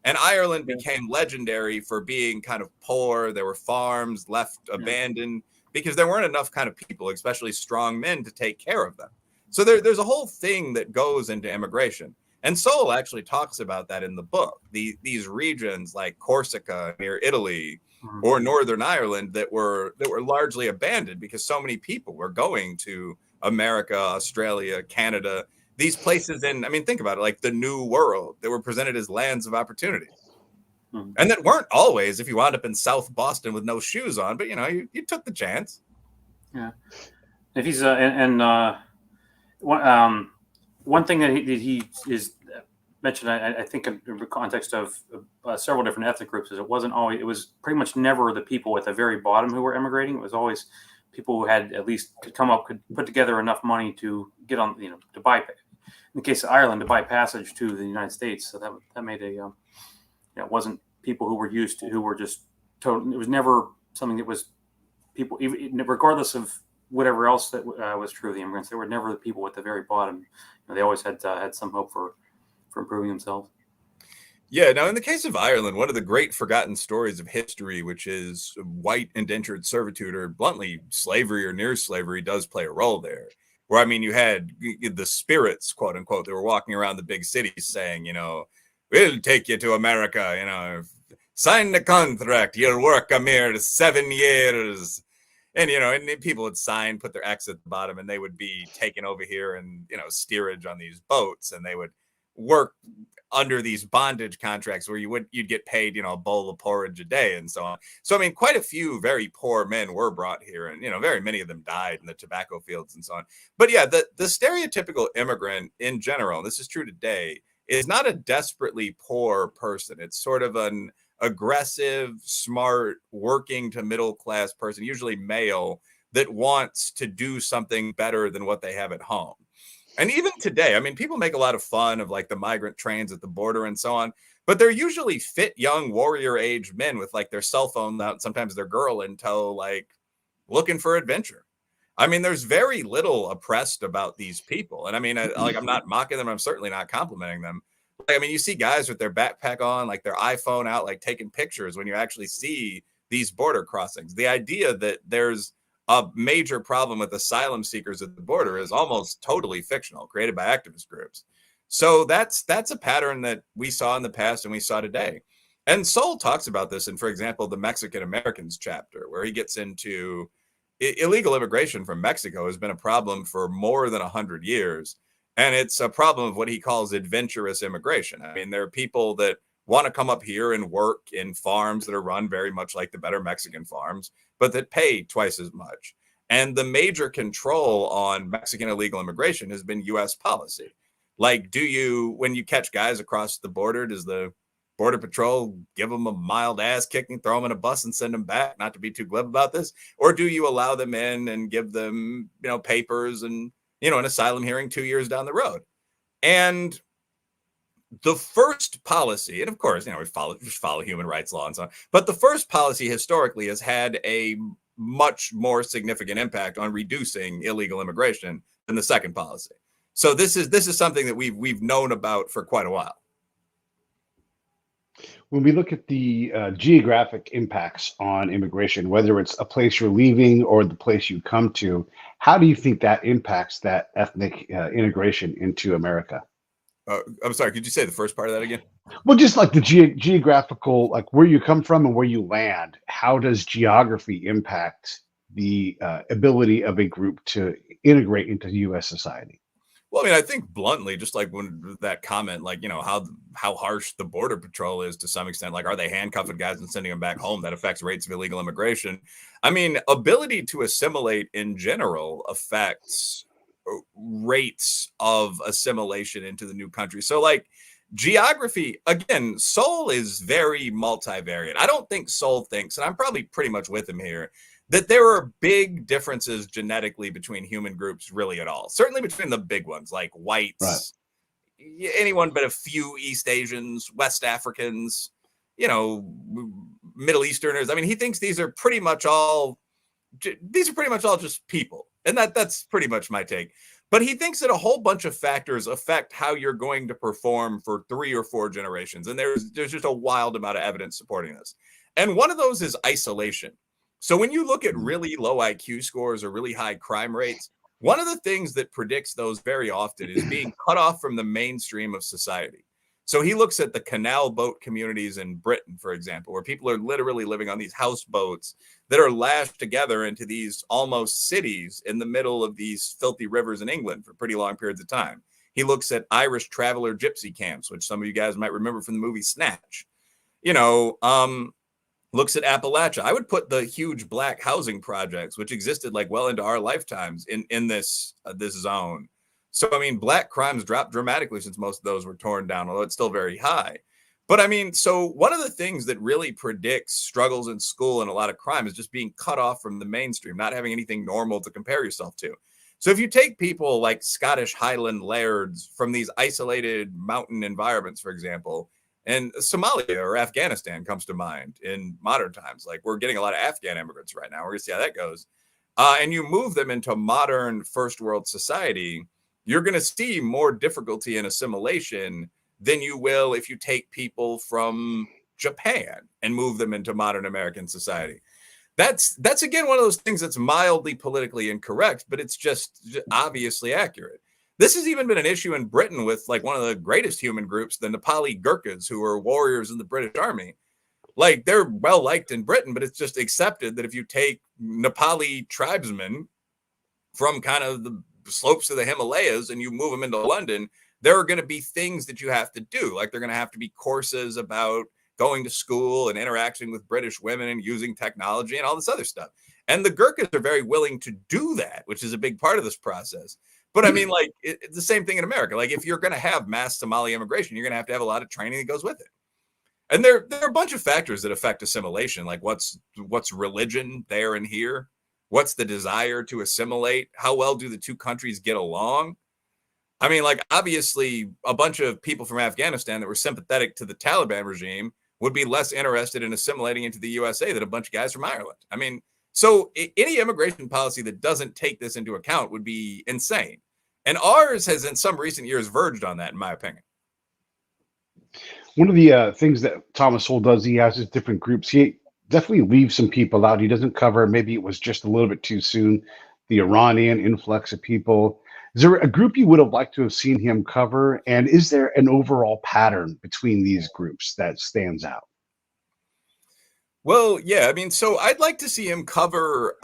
And Ireland became legendary for being kind of poor. There were farms left abandoned because there weren't enough kind of people, especially strong men, to take care of them. So there's a whole thing that goes into immigration. And Sowell actually talks about that in the book. These regions like Corsica near Italy or Northern Ireland that were largely abandoned because so many people were going to America, Australia, Canada, these places I mean, think about it, like the New World that were presented as lands of opportunity. And that weren't always if you wound up in South Boston with no shoes on, but, you know, you took the chance. Yeah. If he's, one thing that he is mentioned, I think in the context of several different ethnic groups, is it was pretty much never the people at the very bottom who were immigrating. It was always people who had at least could put together enough money to get on, you know, to buy, in the case of Ireland, to buy passage to the United States. So that made it wasn't people who were just total. It was never something that was people, even regardless of whatever else that was true of the immigrants. They were never the people at the very bottom. You know, they always had some hope for improving themselves. Yeah. Now, in the case of Ireland, one of the great forgotten stories of history, which is white indentured servitude, or bluntly slavery or near slavery, does play a role there. Where, I mean, you had the spirits, quote unquote, that were walking around the big cities saying, you know, we'll take you to America, you know, sign the contract, you'll work a mere 7 years. And, you know, and people would sign, put their X at the bottom, and they would be taken over here and, you know, steerage on these boats, and they would work under these bondage contracts where you'd get paid, you know, a bowl of porridge a day and so on. So, I mean, quite a few very poor men were brought here, and, you know, very many of them died in the tobacco fields and so on. But yeah, the stereotypical immigrant in general, and this is true today, is not a desperately poor person. It's sort of an aggressive, smart, working to middle class person, usually male, that wants to do something better than what they have at home. And even today, I mean, people make a lot of fun of like the migrant trains at the border and so on, but they're usually fit, young, warrior age men with like their cell phone out, sometimes their girl in tow, like looking for adventure. I mean, there's very little oppressed about these people. And I mean, I'm not mocking them. I'm certainly not complimenting them. I mean, you see guys with their backpack on, like their iPhone out, like taking pictures when you actually see these border crossings. The idea that there's a major problem with asylum seekers at the border is almost totally fictional, created by activist groups. So that's a pattern that we saw in the past and we saw today. And Sowell talks about this in, for example, the Mexican Americans chapter, where he gets into illegal immigration from Mexico has been a problem for more than 100 years. And it's a problem of what he calls adventurous immigration. I mean, there are people that want to come up here and work in farms that are run very much like the better Mexican farms, but that pay twice as much. And the major control on Mexican illegal immigration has been U.S. policy. Like, when you catch guys across the border, does the Border Patrol give them a mild ass kicking, throw them in a bus and send them back? Not to be too glib about this. Or do you allow them in and give them, you know, papers and, you know, an asylum hearing 2 years down the road? And the first policy, and of course, you know, we follow human rights law and so on, but the first policy historically has had a much more significant impact on reducing illegal immigration than the second policy. So this is something that we've known about for quite a while. When we look at the geographic impacts on immigration, whether it's a place you're leaving or the place you come to, how do you think that impacts that ethnic integration into America? I'm sorry, could you say the first part of that again? Well, just like the geographical, like where you come from and where you land, how does geography impact the ability of a group to integrate into U.S. society? Well, I mean, I think bluntly, just like when that comment, like, you know, how harsh the Border Patrol is to some extent, like, are they handcuffing guys and sending them back home? That affects rates of illegal immigration. I mean, ability to assimilate in general affects rates of assimilation into the new country. So like geography, again, Sowell is very multivariate. I don't think Sowell thinks, and I'm probably pretty much with him here, that there are big differences genetically between human groups really at all. Certainly between the big ones like whites, right, anyone but a few East Asians, West Africans, you know, Middle Easterners. I mean, he thinks these are pretty much all these are pretty much all just people. And that's pretty much my take. But he thinks that a whole bunch of factors affect how you're going to perform for 3 or 4 generations. And there's just a wild amount of evidence supporting this. And one of those is isolation. So when you look at really low IQ scores or really high crime rates, one of the things that predicts those very often is being cut off from the mainstream of society. So he looks at the canal boat communities in Britain, for example, where people are literally living on these houseboats that are lashed together into these almost cities in the middle of these filthy rivers in England for pretty long periods of time. He looks at Irish traveler gypsy camps, which some of you guys might remember from the movie Snatch. Looks at Appalachia. I would put the huge black housing projects, which existed like well into our lifetimes, in this zone. So, I mean, black crimes dropped dramatically since most of those were torn down, although it's still very high. But I mean, so one of the things that really predicts struggles in school and a lot of crime is just being cut off from the mainstream, not having anything normal to compare yourself to. So if you take people like Scottish Highland lairds from these isolated mountain environments, for example, and Somalia or Afghanistan comes to mind in modern times, like we're getting a lot of Afghan immigrants right now. We're going to see how that goes. And you move them into modern first world society, you're going to see more difficulty in assimilation than you will if you take people from Japan and move them into modern American society. That's again, one of those things that's mildly politically incorrect, but it's just obviously accurate. This has even been an issue in Britain with like one of the greatest human groups, the Nepali Gurkhas, who are warriors in the British Army. Like they're well liked in Britain, but it's just accepted that if you take Nepali tribesmen from kind of the slopes of the Himalayas and you move them into London, there are going to be things that you have to do. Like they're going to have to be courses about going to school and interacting with British women and using technology and all this other stuff. And the Gurkhas are very willing to do that, which is a big part of this process. But I mean, like it's the same thing in America. Like if you're going to have mass Somali immigration, you're going to have a lot of training that goes with it. And there are a bunch of factors that affect assimilation, like what's religion there and here. What's the desire to assimilate? How well do the two countries get along? I mean, like, obviously, a bunch of people from Afghanistan that were sympathetic to the Taliban regime would be less interested in assimilating into the USA than a bunch of guys from Ireland. I mean, so any immigration policy that doesn't take this into account would be insane. And ours has, in some recent years, verged on that, in my opinion. One of the things that Thomas Sowell does, he has his different groups. He definitely leaves some people out. He doesn't cover, maybe it was just a little bit too soon, the Iranian influx of people. Is there a group you would have liked to have seen him cover? And is there an overall pattern between these groups that stands out? Well, yeah, I mean, so I'd like to see him cover,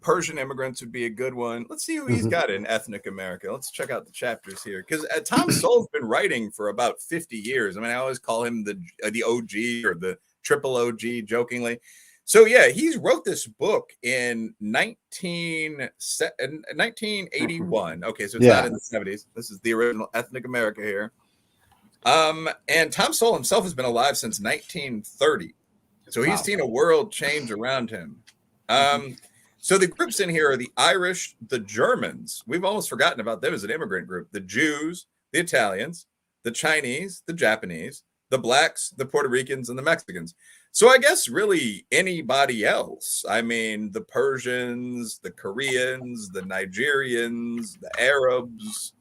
Persian immigrants would be a good one. Let's see who he's got in ethnic America. Let's check out the chapters here. Because Tom Sowell's been writing for about 50 years. I mean, I always call him the OG or the triple OG jokingly. So, yeah, he wrote this book in 1981. Okay, so it's not in the 70s. This is the original Ethnic America here. And Tom Sowell himself has been alive since 1930. So he's seen a world change around him. So the groups in here are the Irish, the Germans. We've almost forgotten about them as an immigrant group. The Jews, the Italians, the Chinese, the Japanese, the Blacks, the Puerto Ricans, and the Mexicans. So I guess really anybody else. I mean, the Persians, the Koreans, the Nigerians, the Arabs,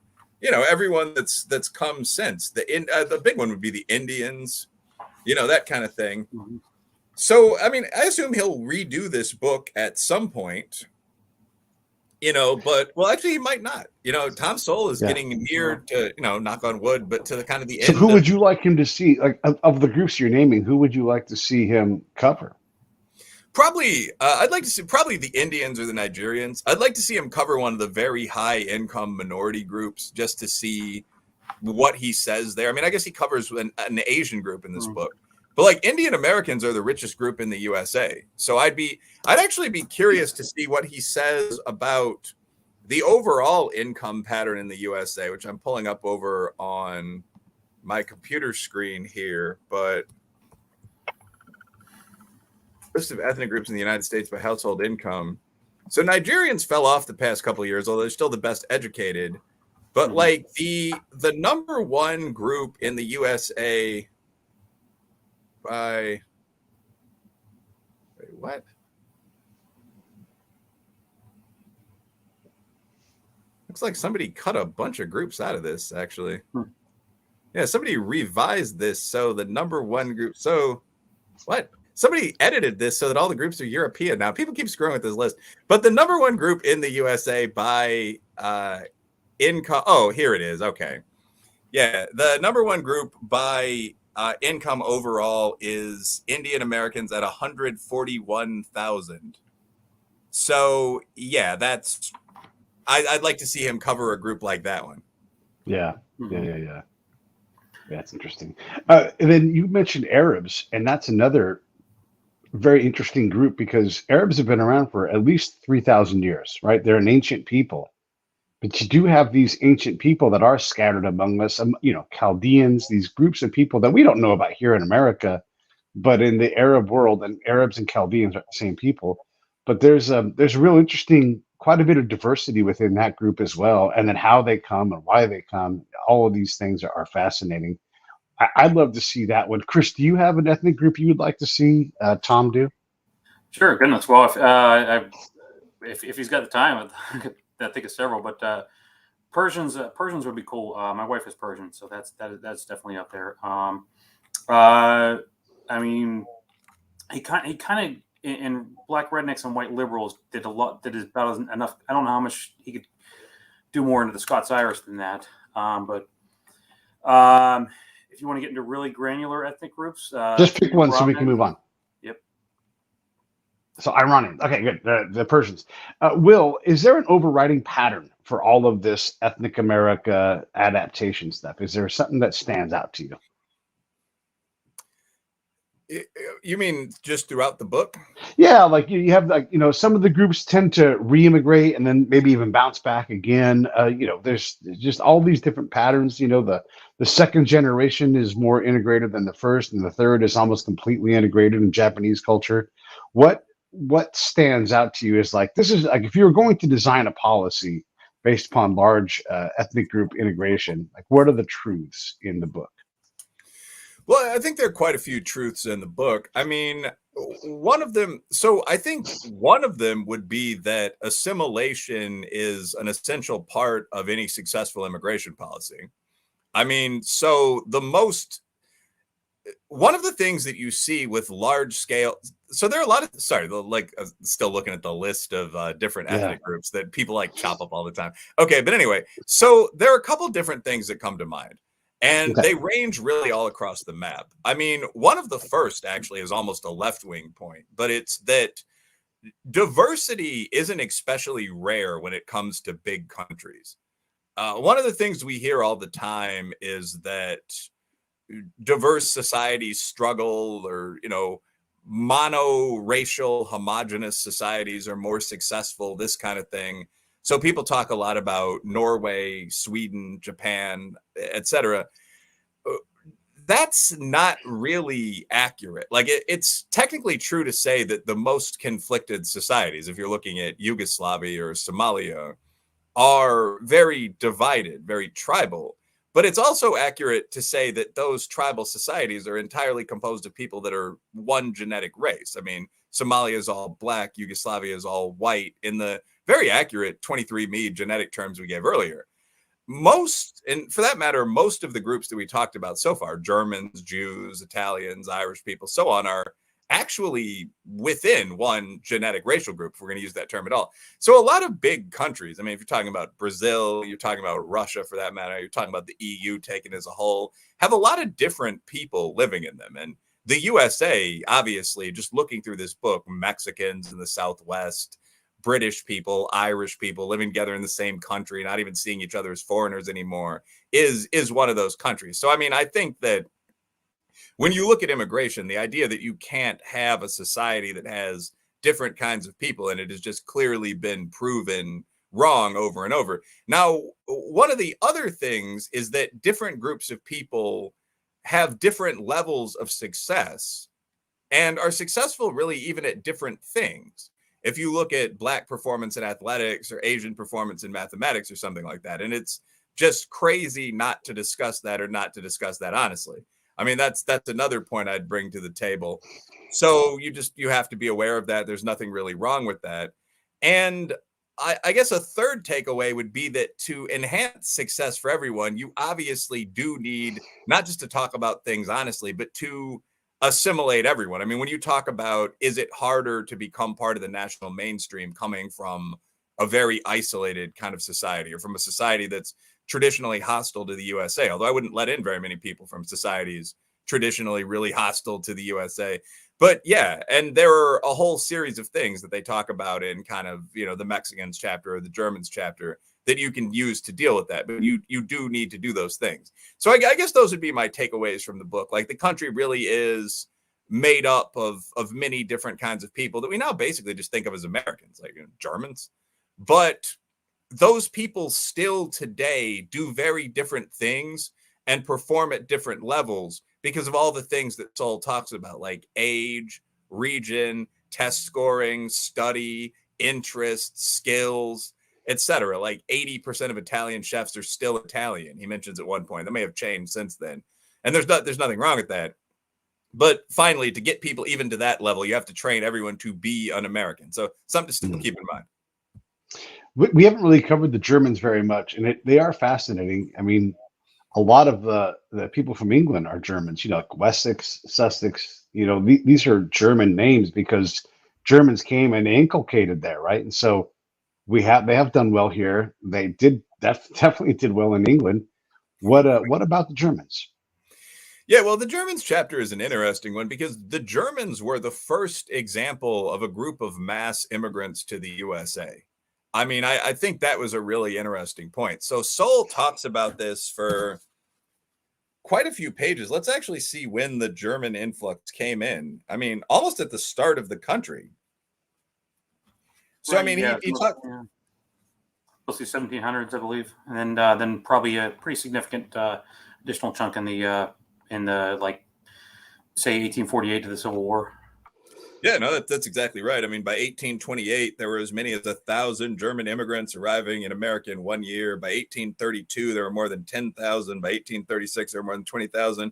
everyone that's come since. The big one would be the Indians, that kind of thing. Mm-hmm. So, I mean, I assume he'll redo this book at some point, but, well, actually, he might not. Tom Sowell is getting near to, knock on wood, but to the kind of the end. So who would you like him to see? Like, of the groups you're naming, who would you like to see him cover? Probably, I'd like to see probably the Indians or the Nigerians. I'd like to see him cover one of the very high income minority groups just to see what he says there. I mean, I guess he covers an Asian group in this book. But like Indian Americans are the richest group in the USA. So I'd actually be curious to see what he says about the overall income pattern in the USA, which I'm pulling up over on my computer screen here. But list of ethnic groups in the United States by household income. So Nigerians fell off the past couple of years, although they're still the best educated. But like the number one group in the USA by wait, what? Looks like somebody cut a bunch of groups out of this, actually. Hmm. Yeah, somebody revised this so the number one group. So what? Somebody edited this so that all the groups are European now. People keep screwing with this list, but the number one group in the USA by income. Oh, here it is. Okay, yeah, the number one group by income overall is Indian Americans at 141,000. So yeah, that's. I'd like to see him cover a group like that one. Yeah. That's interesting. And then you mentioned Arabs, and that's another very interesting group because Arabs have been around for at least 3,000 years, right? They're an ancient people, but you do have these ancient people that are scattered among us. Chaldeans, these groups of people that we don't know about here in America, but in the Arab world, and Arabs and Chaldeans are the same people. But there's real interesting, quite a bit of diversity within that group as well, and then how they come and why they come. All of these things are fascinating. I'd love to see that one. Chris, do you have an ethnic group you would like to see Tom do? Sure, goodness. Well, if he's got the time, I think of several. But Persians would be cool. My wife is Persian, so that's definitely up there. I mean, he kind of in Black Rednecks and White Liberals did a lot. That is about enough. I don't know how much he could do more into the Scots-Irish than that. But if you want to get into really granular ethnic groups, just pick one so we can move on. Yep. So Iranian. Okay, good. The Persians. Will, is there an overriding pattern for all of this ethnic America adaptation stuff? Is there something that stands out to you? You mean just throughout the book? Yeah, like you have some of the groups tend to re-immigrate and then maybe even bounce back again. There's just all these different patterns. The second generation is more integrated than the first, and the third is almost completely integrated in Japanese culture. What stands out to you is like, this is like, if you were going to design a policy based upon large ethnic group integration, like what are the truths in the book? Well, I think there are quite a few truths in the book. I mean, one of them would be that assimilation is an essential part of any successful immigration policy. I mean, one of the things that you see with large scale, so there are a lot of, still looking at the list of different ethnic groups that people like chop up all the time. Okay, but anyway, so there are a couple different things that come to mind. And they range really all across the map. I mean, one of the first actually is almost a left-wing point, but it's that diversity isn't especially rare when it comes to big countries. One of the things we hear all the time is that diverse societies struggle, or, mono-racial, homogenous societies are more successful, this kind of thing. So people talk a lot about Norway, Sweden, Japan, etc. That's not really accurate. Like it's technically true to say that the most conflicted societies, if you're looking at Yugoslavia or Somalia, are very divided, very tribal. But it's also accurate to say that those tribal societies are entirely composed of people that are one genetic race. I mean, Somalia is all black, Yugoslavia is all white, in the very accurate 23andMe genetic terms we gave earlier. Most, and for that matter, most of the groups that we talked about so far, Germans, Jews, Italians, Irish people, so on, are actually within one genetic racial group, if we're going to use that term at all. So a lot of big countries, I mean, if you're talking about Brazil, you're talking about Russia for that matter, you're talking about the EU taken as a whole, have a lot of different people living in them. And the USA, obviously, just looking through this book, Mexicans in the Southwest, British people, Irish people living together in the same country, not even seeing each other as foreigners anymore, is one of those countries. So, I mean, I think that when you look at immigration, the idea that you can't have a society that has different kinds of people in it has just clearly been proven wrong over and over. Now, one of the other things is that different groups of people have different levels of success and are successful really even at different things. If you look at Black performance in athletics or Asian performance in mathematics or something like that, and it's just crazy not to discuss that or not to discuss that honestly. I mean, that's another point I'd bring to the table. So you have to be aware of that. There's nothing really wrong with that. And I guess a third takeaway would be that to enhance success for everyone, you obviously do need not just to talk about things honestly, but to assimilate everyone. I mean, when you talk about, is it harder to become part of the national mainstream coming from a very isolated kind of society, or from a society that's traditionally hostile to the USA? Although I wouldn't let in very many people from societies traditionally really hostile to the USA. But yeah, and there are a whole series of things that they talk about in kind of, the Mexicans chapter or the Germans chapter that you can use to deal with that. But you do need to do those things. So I guess those would be my takeaways from the book. Like, the country really is made up of many different kinds of people that we now basically just think of as Americans, like Germans. But those people still today do very different things and perform at different levels because of all the things that Sowell talks about, like age, region, test scoring, study, interests, skills, etc. Like 80% of Italian chefs are still Italian, he mentions at one point. That may have changed since then. And there's nothing wrong with that. But finally, to get people even to that level, you have to train everyone to be an American. So something to still keep in mind. We haven't really covered the Germans very much, and they are fascinating. I mean, a lot of the people from England are Germans, like Wessex, Sussex, these are German names because Germans came and inculcated there, right? And so they have done well here. They definitely did well in England. What about the Germans? Yeah, well, the Germans chapter is an interesting one because the Germans were the first example of a group of mass immigrants to the USA. I mean, I think that was a really interesting point. So Sowell talks about this for quite a few pages. Let's actually see when the German influx came in. I mean, almost at the start of the country. So, right, I mean, he talked mostly 1700s, I believe, and then probably a pretty significant additional chunk in the like, say 1848 to the Civil War. Yeah, no, that's exactly right. I mean, by 1828, there were as many as 1,000 German immigrants arriving in America in 1 year. By 1832, there were more than 10,000. By 1836, there were more than 20,000.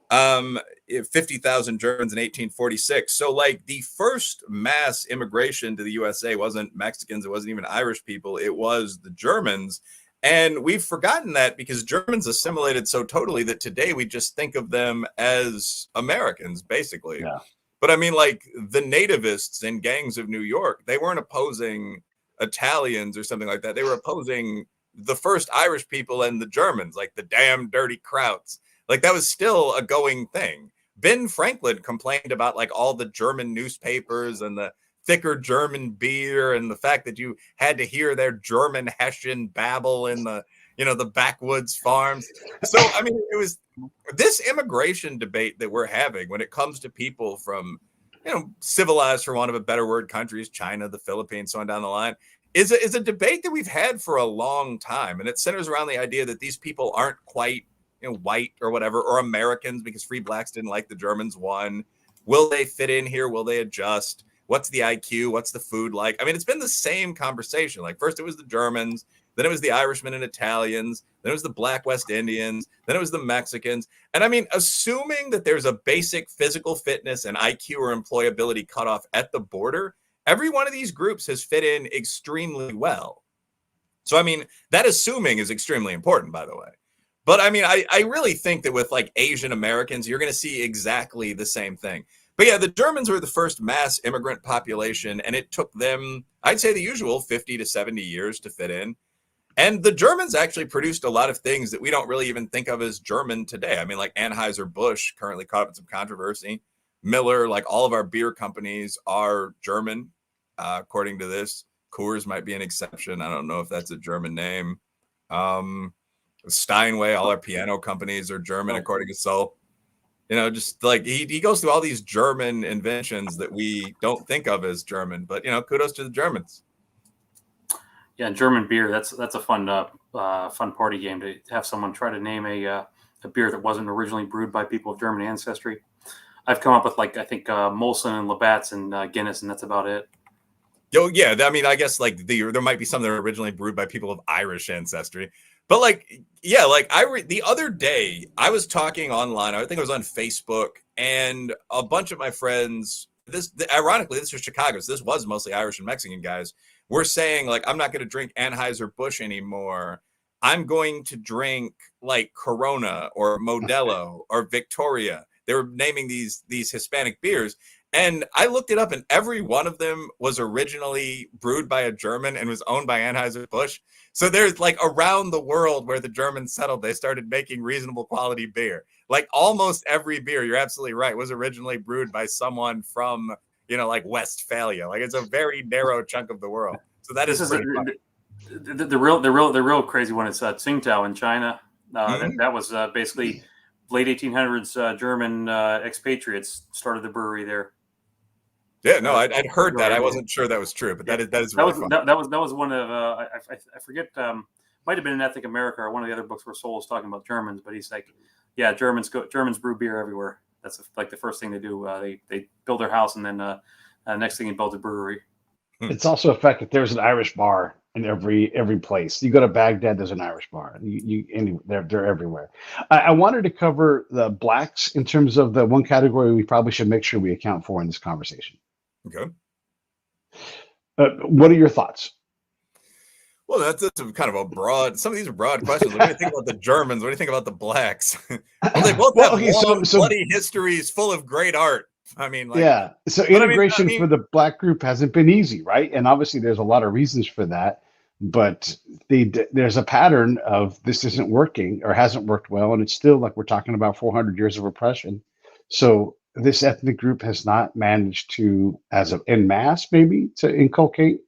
50,000 Germans in 1846. So, like, the first mass immigration to the USA wasn't Mexicans. It wasn't even Irish people. It was the Germans. And we've forgotten that because Germans assimilated so totally that today we just think of them as Americans, basically. Yeah. But I mean, like, the nativists in gangs of New York, they weren't opposing Italians or something like that. They were opposing the first Irish people and the Germans, like the damn dirty Krauts. Like, that was still a going thing. Ben Franklin complained about, like, all the German newspapers and the thicker German beer and the fact that you had to hear their German Hessian babble in the, the backwoods farms. So, I mean, it was this immigration debate that we're having when it comes to people from, civilized, for want of a better word, countries, China, the Philippines, so on down the line, is a debate that we've had for a long time. And it centers around the idea that these people aren't quite, white or whatever, or Americans, because free blacks didn't like the Germans won. Will they fit in here? Will they adjust? What's the IQ? What's the food like? I mean, it's been the same conversation. Like, first it was the Germans, then it was the Irishmen and Italians, then it was the Black West Indians, then it was the Mexicans. And I mean, assuming that there's a basic physical fitness and IQ or employability cutoff at the border, every one of these groups has fit in extremely well. So, I mean, that assuming is extremely important, by the way. But I mean, I really think that with, like, Asian Americans, you're going to see exactly the same thing. But yeah, the Germans were the first mass immigrant population, and it took them, I'd say, the usual 50 to 70 years to fit in. And the Germans actually produced a lot of things that we don't really even think of as German today. I mean, like Anheuser-Busch, currently caught up in some controversy. Miller, like all of our beer companies are German, according to this. Coors might be an exception. I don't know if that's a German name. Steinway, all our piano companies are German, according to Sowell. Just like he goes through all these German inventions that we don't think of as German, but kudos to the Germans. Yeah, German beer. That's a fun party game to have someone try to name a beer that wasn't originally brewed by people of German ancestry. I've come up with, like, I think Molson and Labatt's and Guinness, and that's about it. Oh yeah, I mean, I guess like there might be some that are originally brewed by people of Irish ancestry. But like, yeah, like the other day I was talking online, I think it was on Facebook, and a bunch of my friends ironically, this was Chicago, so this was mostly Irish and Mexican guys. We're saying, like, I'm not going to drink Anheuser-Busch anymore. I'm going to drink like Corona or Modelo or Victoria. They were naming these Hispanic beers. And I looked it up, and every one of them was originally brewed by a German and was owned by Anheuser-Busch. So there's, like, around the world where the Germans settled, they started making reasonable quality beer. Like, almost every beer, you're absolutely right, was originally brewed by someone from, like Westphalia. Like, it's a very narrow chunk of the world. So that is the real crazy one is Tsingtao in China. That was basically late 1800s German expatriates started the brewery there. Yeah, no, I'd heard that. I wasn't sure that was true, but that is really fun. That was one of I forget, might have been in Ethnic America or one of the other books where Sowell was talking about Germans, but he's like, yeah, Germans brew beer everywhere. That's like the first thing they do. They build their house, and then next thing you build a brewery. It's also a fact that there's an Irish bar in every place. You go to Baghdad, there's an Irish bar. They're everywhere. I wanted to cover the blacks in terms of the one category we probably should make sure we account for in this conversation. Okay. What are your thoughts? Well, that's kind of a broad. Some of these are broad questions. What do you think about the Germans? What do you think about the blacks? Well, they both have long, bloody histories full of great art. I mean, like, yeah. So integration for the black group hasn't been easy, right? And obviously, there's a lot of reasons for that. But there's a pattern of this isn't working or hasn't worked well, and it's still, like, we're talking about 400 years of oppression. So this ethnic group has not managed to, en masse, maybe, to inculcate.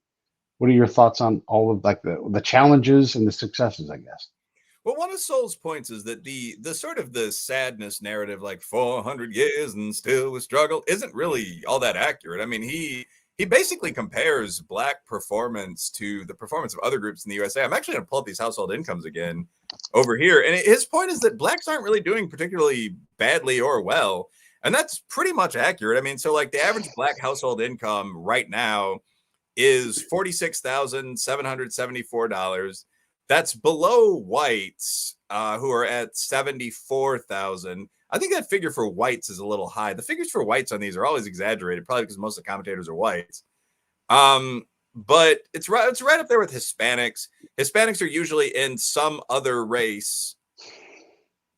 What are your thoughts on all of, like, the challenges and the successes, I guess? Well, one of Sowell's points is that the sort of the sadness narrative, like 400 years and still with struggle, isn't really all that accurate. I mean, he basically compares black performance to the performance of other groups in the USA. I'm actually going to pull up these household incomes again over here. And his point is that blacks aren't really doing particularly badly or well. And that's pretty much accurate. I mean, so, like, the average black household income right now is $46,774. That's below whites, who are at $74,000. I think that figure for whites is a little high. The figures for whites on these are always exaggerated, probably because most of the commentators are whites. But it's right up there with Hispanics. Hispanics are usually in some other race.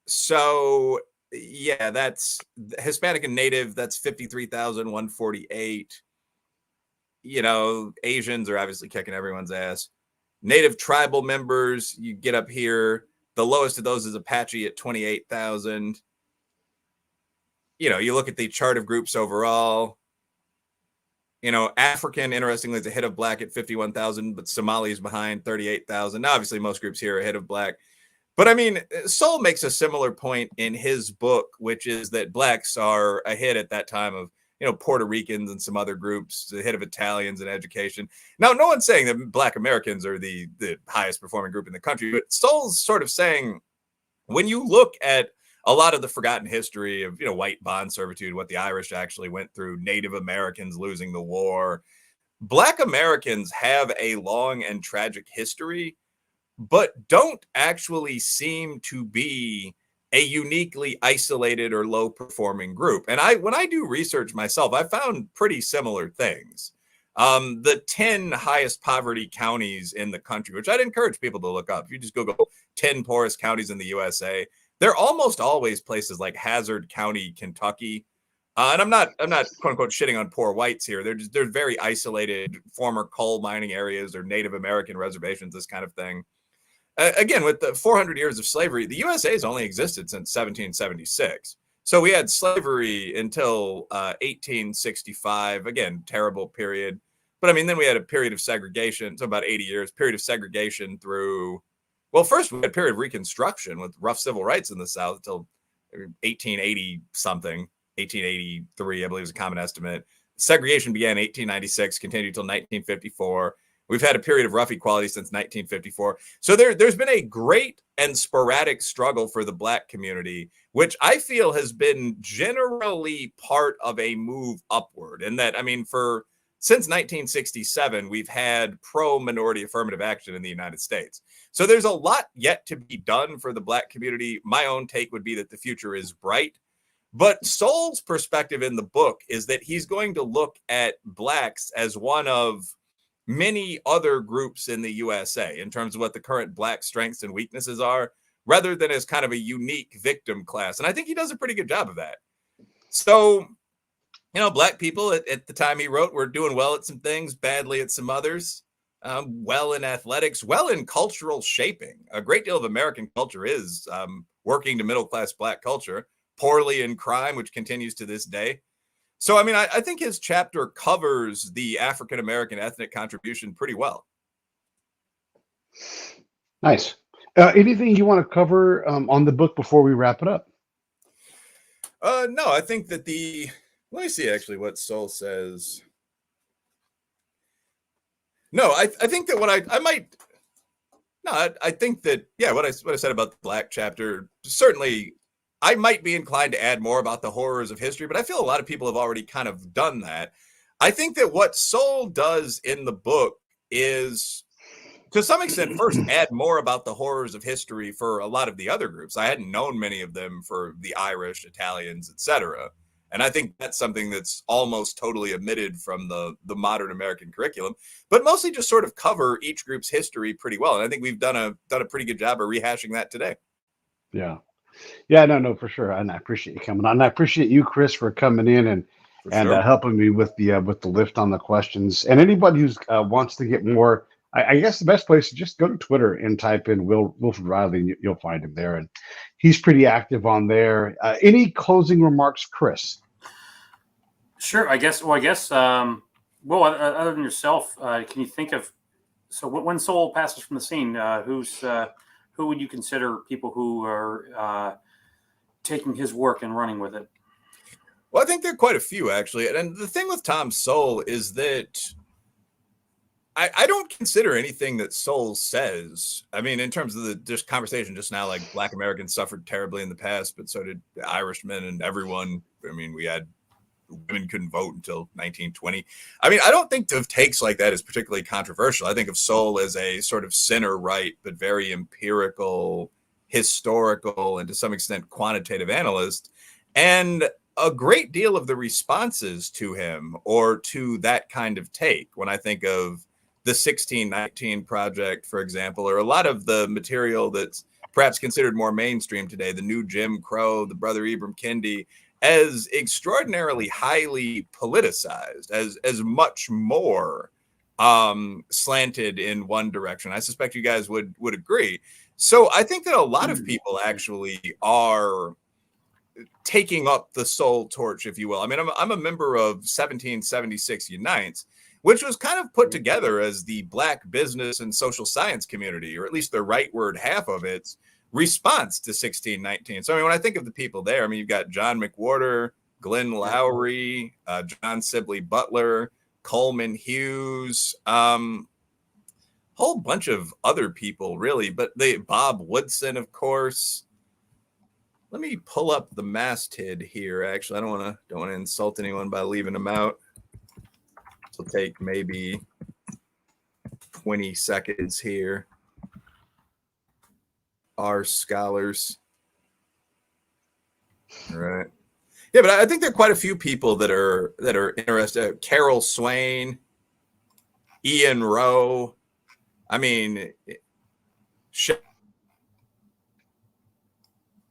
So, yeah, that's Hispanic and Native. That's 53,148. Asians are obviously kicking everyone's ass. Native tribal members, you get up here. The lowest of those is Apache at 28,000. You look at the chart of groups overall. African, interestingly, is ahead of black at 51,000, but Somali is behind 38,000. Now, obviously, most groups here are ahead of black. But I mean, Sowell makes a similar point in his book, which is that blacks are ahead at that time of, Puerto Ricans and some other groups, ahead of Italians in education. Now, no one's saying that black Americans are the highest performing group in the country, but Sowell's sort of saying, when you look at a lot of the forgotten history of, white bond servitude, what the Irish actually went through, Native Americans losing the war, black Americans have a long and tragic history, but don't actually seem to be a uniquely isolated or low performing group. And when I do research myself, I found pretty similar things. The 10 highest poverty counties in the country, which I'd encourage people to look up. If you just Google 10 poorest counties in the USA, they're almost always places like Hazard County, Kentucky. And I'm not quote unquote shitting on poor whites here. They're very isolated former coal mining areas or Native American reservations, this kind of thing. Again, with the 400 years of slavery, the USA has only existed since 1776. So we had slavery until 1865. Again, terrible period. But I mean, then we had a period of segregation. So about 80 years, period of segregation through, well, first we had a period of Reconstruction with rough civil rights in the South until 1880 something, 1883, I believe is a common estimate. Segregation began in 1896, continued until 1954. We've had a period of rough equality since 1954. So there's been a great and sporadic struggle for the black community, which I feel has been generally part of a move upward. And that, I mean, since 1967, we've had pro-minority affirmative action in the United States. So there's a lot yet to be done for the black community. My own take would be that the future is bright. But Sowell's perspective in the book is that he's going to look at blacks as one of many other groups in the USA in terms of what the current black strengths and weaknesses are, rather than as kind of a unique victim class. And I think he does a pretty good job of that. So, you know, black people at the time he wrote were doing well at some things, badly at some others, well in athletics, well in cultural shaping. A great deal of American culture is working to middle-class black culture, poorly in crime, which continues to this day. So, I mean, I think his chapter covers the African-American ethnic contribution pretty well. Nice. Anything you want to cover on the book before we wrap it up? No, I think that let me see actually what Sowell says. No, I think that I think that, yeah, what I said about the black chapter, certainly I might be inclined to add more about the horrors of history, but I feel a lot of people have already kind of done that. I think that what Sowell does in the book is, to some extent, first add more about the horrors of history for a lot of the other groups. I hadn't known many of them for the Irish, Italians, etc. And I think that's something that's almost totally omitted from the modern American curriculum, but mostly just sort of cover each group's history pretty well. And I think we've done a pretty good job of rehashing that today. Yeah. Yeah, no, for sure. And I appreciate you coming on. And I appreciate you, Chris, for coming in and helping me with the lift on the questions. And anybody who wants to get more, I guess the best place is just go to Twitter and type in Wilfred Reilly, and you'll find him there. And he's pretty active on there. Any closing remarks, Chris? Sure. Other than yourself, can you think of, so when Sowell passes from the scene, who would you consider people who are taking his work and running with it? Well, I think there are quite a few, actually. And the thing with Tom Sowell is that I don't consider anything that Sowell says, I mean, in terms of the just conversation just now, like Black Americans suffered terribly in the past, but so did the Irishmen and everyone. I mean, women couldn't vote until 1920. I mean, I don't think of takes like that as particularly controversial. I think of Sowell as a sort of center right, but very empirical, historical, and to some extent quantitative analyst. And a great deal of the responses to him or to that kind of take, when I think of the 1619 Project, for example, or a lot of the material that's perhaps considered more mainstream today, the New Jim Crow, the Brother Ibram Kendi, as extraordinarily highly politicized, as much more slanted in one direction. I suspect you guys would agree. So I think that a lot of people actually are taking up the Sowell torch, if you will. I mean, I'm a member of 1776 Unites, which was kind of put together as the Black business and social science community, or at least the rightward half of its response to 1619. So, I mean, when I think of the people there, I mean, you've got John McWhorter, Glenn Lowry, John Sibley Butler, Coleman Hughes, whole bunch of other people, really. But Bob Woodson, of course. Let me pull up the masthead here. Actually, I don't want to insult anyone by leaving them out. This will take maybe 20 seconds here. Our scholars. All right. Yeah, but I think there are quite a few people that are interested. Carol Swain, Ian Rowe. I mean,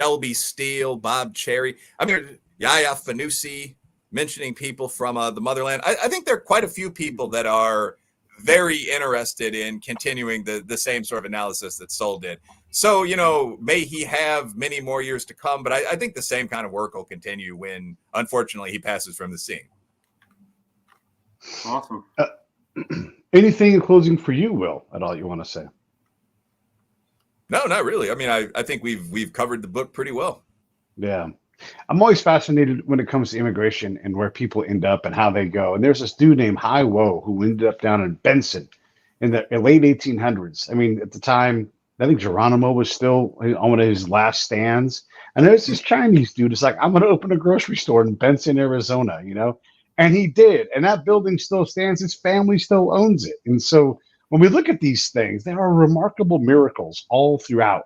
Shelby Steele, Bob Cherry. I mean, Yahya Fanusi, mentioning people from the motherland. I think there are quite a few people that are very interested in continuing the same sort of analysis that Sowell did. So, you know, may he have many more years to come, but I think the same kind of work will continue when, unfortunately, he passes from the scene. Awesome. Anything in closing for you, Will, at all you want to say? No, not really. I mean, I think we've covered the book pretty well. Yeah. I'm always fascinated when it comes to immigration and where people end up and how they go. And there's this dude named Hai Wo who ended up down in Benson in the late 1800s. I mean, at the time, I think Geronimo was still on one of his last stands. And there's this Chinese dude who's like, I'm going to open a grocery store in Benson, Arizona, you know? And he did. And that building still stands. His family still owns it. And so when we look at these things, there are remarkable miracles all throughout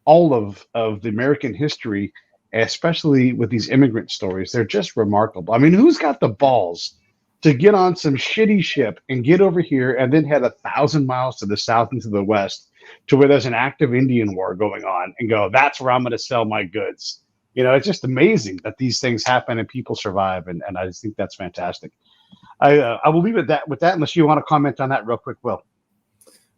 all of the American history. especially with these immigrant stories. They're just remarkable. I mean, who's got the balls to get on some shitty ship and get over here and then head 1,000 miles to the south and to the west to where there's an active Indian war going on and go, that's where I'm going to sell my goods. You know, it's just amazing that these things happen and people survive. And I just think that's fantastic. I will leave it with that unless you want to comment on that real quick, Will.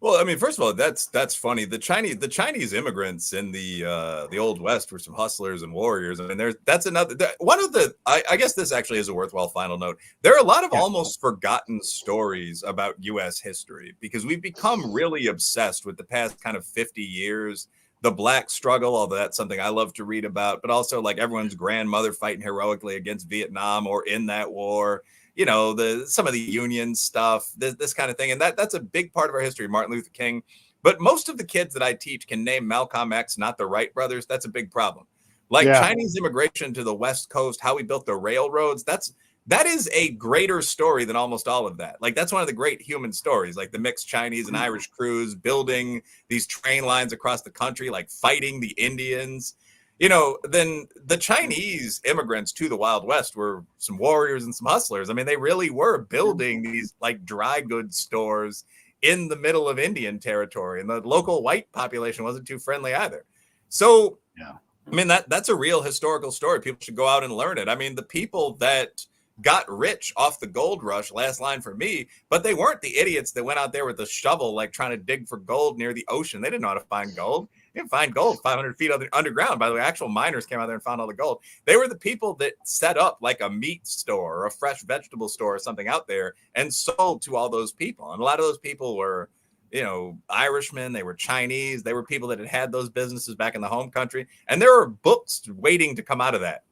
Well, I mean, first of all, that's funny. The Chinese immigrants in the Old West were some hustlers and warriors. I mean, that's another one of the. I guess this actually is a worthwhile final note. There are a lot of almost forgotten stories about U.S. history because we've become really obsessed with the past kind of 50 years. The Black struggle, although that's something I love to read about, but also like everyone's grandmother fighting heroically against Vietnam or in that war. You know, some of the Union stuff, this kind of thing. And that's a big part of our history, Martin Luther King. But most of the kids that I teach can name Malcolm X, not the Wright brothers. That's a big problem. Like Chinese immigration to the West Coast, how we built the railroads, that is a greater story than almost all of that. Like that's one of the great human stories, like the mixed Chinese and Irish crews building these train lines across the country, like fighting the Indians. You know, then the Chinese immigrants to the Wild West were some warriors and some hustlers. I mean, they really were building these like dry goods stores in the middle of Indian territory, and the local white population wasn't too friendly either. So, I mean, that's a real historical story. People should go out and learn it. I mean, the people that got rich off the gold rush, last line for me, but they weren't the idiots that went out there with a shovel, like trying to dig for gold near the ocean. They didn't know how to find gold. You can find gold 500 feet underground. By the way, actual miners came out there and found all the gold. They were the people that set up like a meat store or a fresh vegetable store or something out there and sold to all those people. And a lot of those people were, you know, Irishmen. They were Chinese. They were people that had those businesses back in the home country. And there are books waiting to come out of that.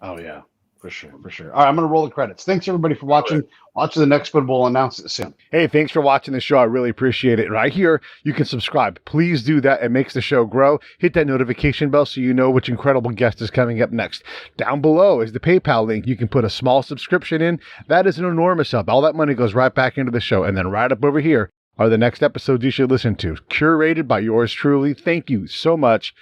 Oh, yeah. For sure. All right, I'm going to roll the credits. Thanks, everybody, for watching. Watch the next one. We'll announce it soon. Hey, thanks for watching the show. I really appreciate it. Right here, you can subscribe. Please do that. It makes the show grow. Hit that notification bell so you know which incredible guest is coming up next. Down below is the PayPal link. You can put a small subscription in. That is an enormous help. All that money goes right back into the show. And then right up over here are the next episodes you should listen to, curated by yours truly. Thank you so much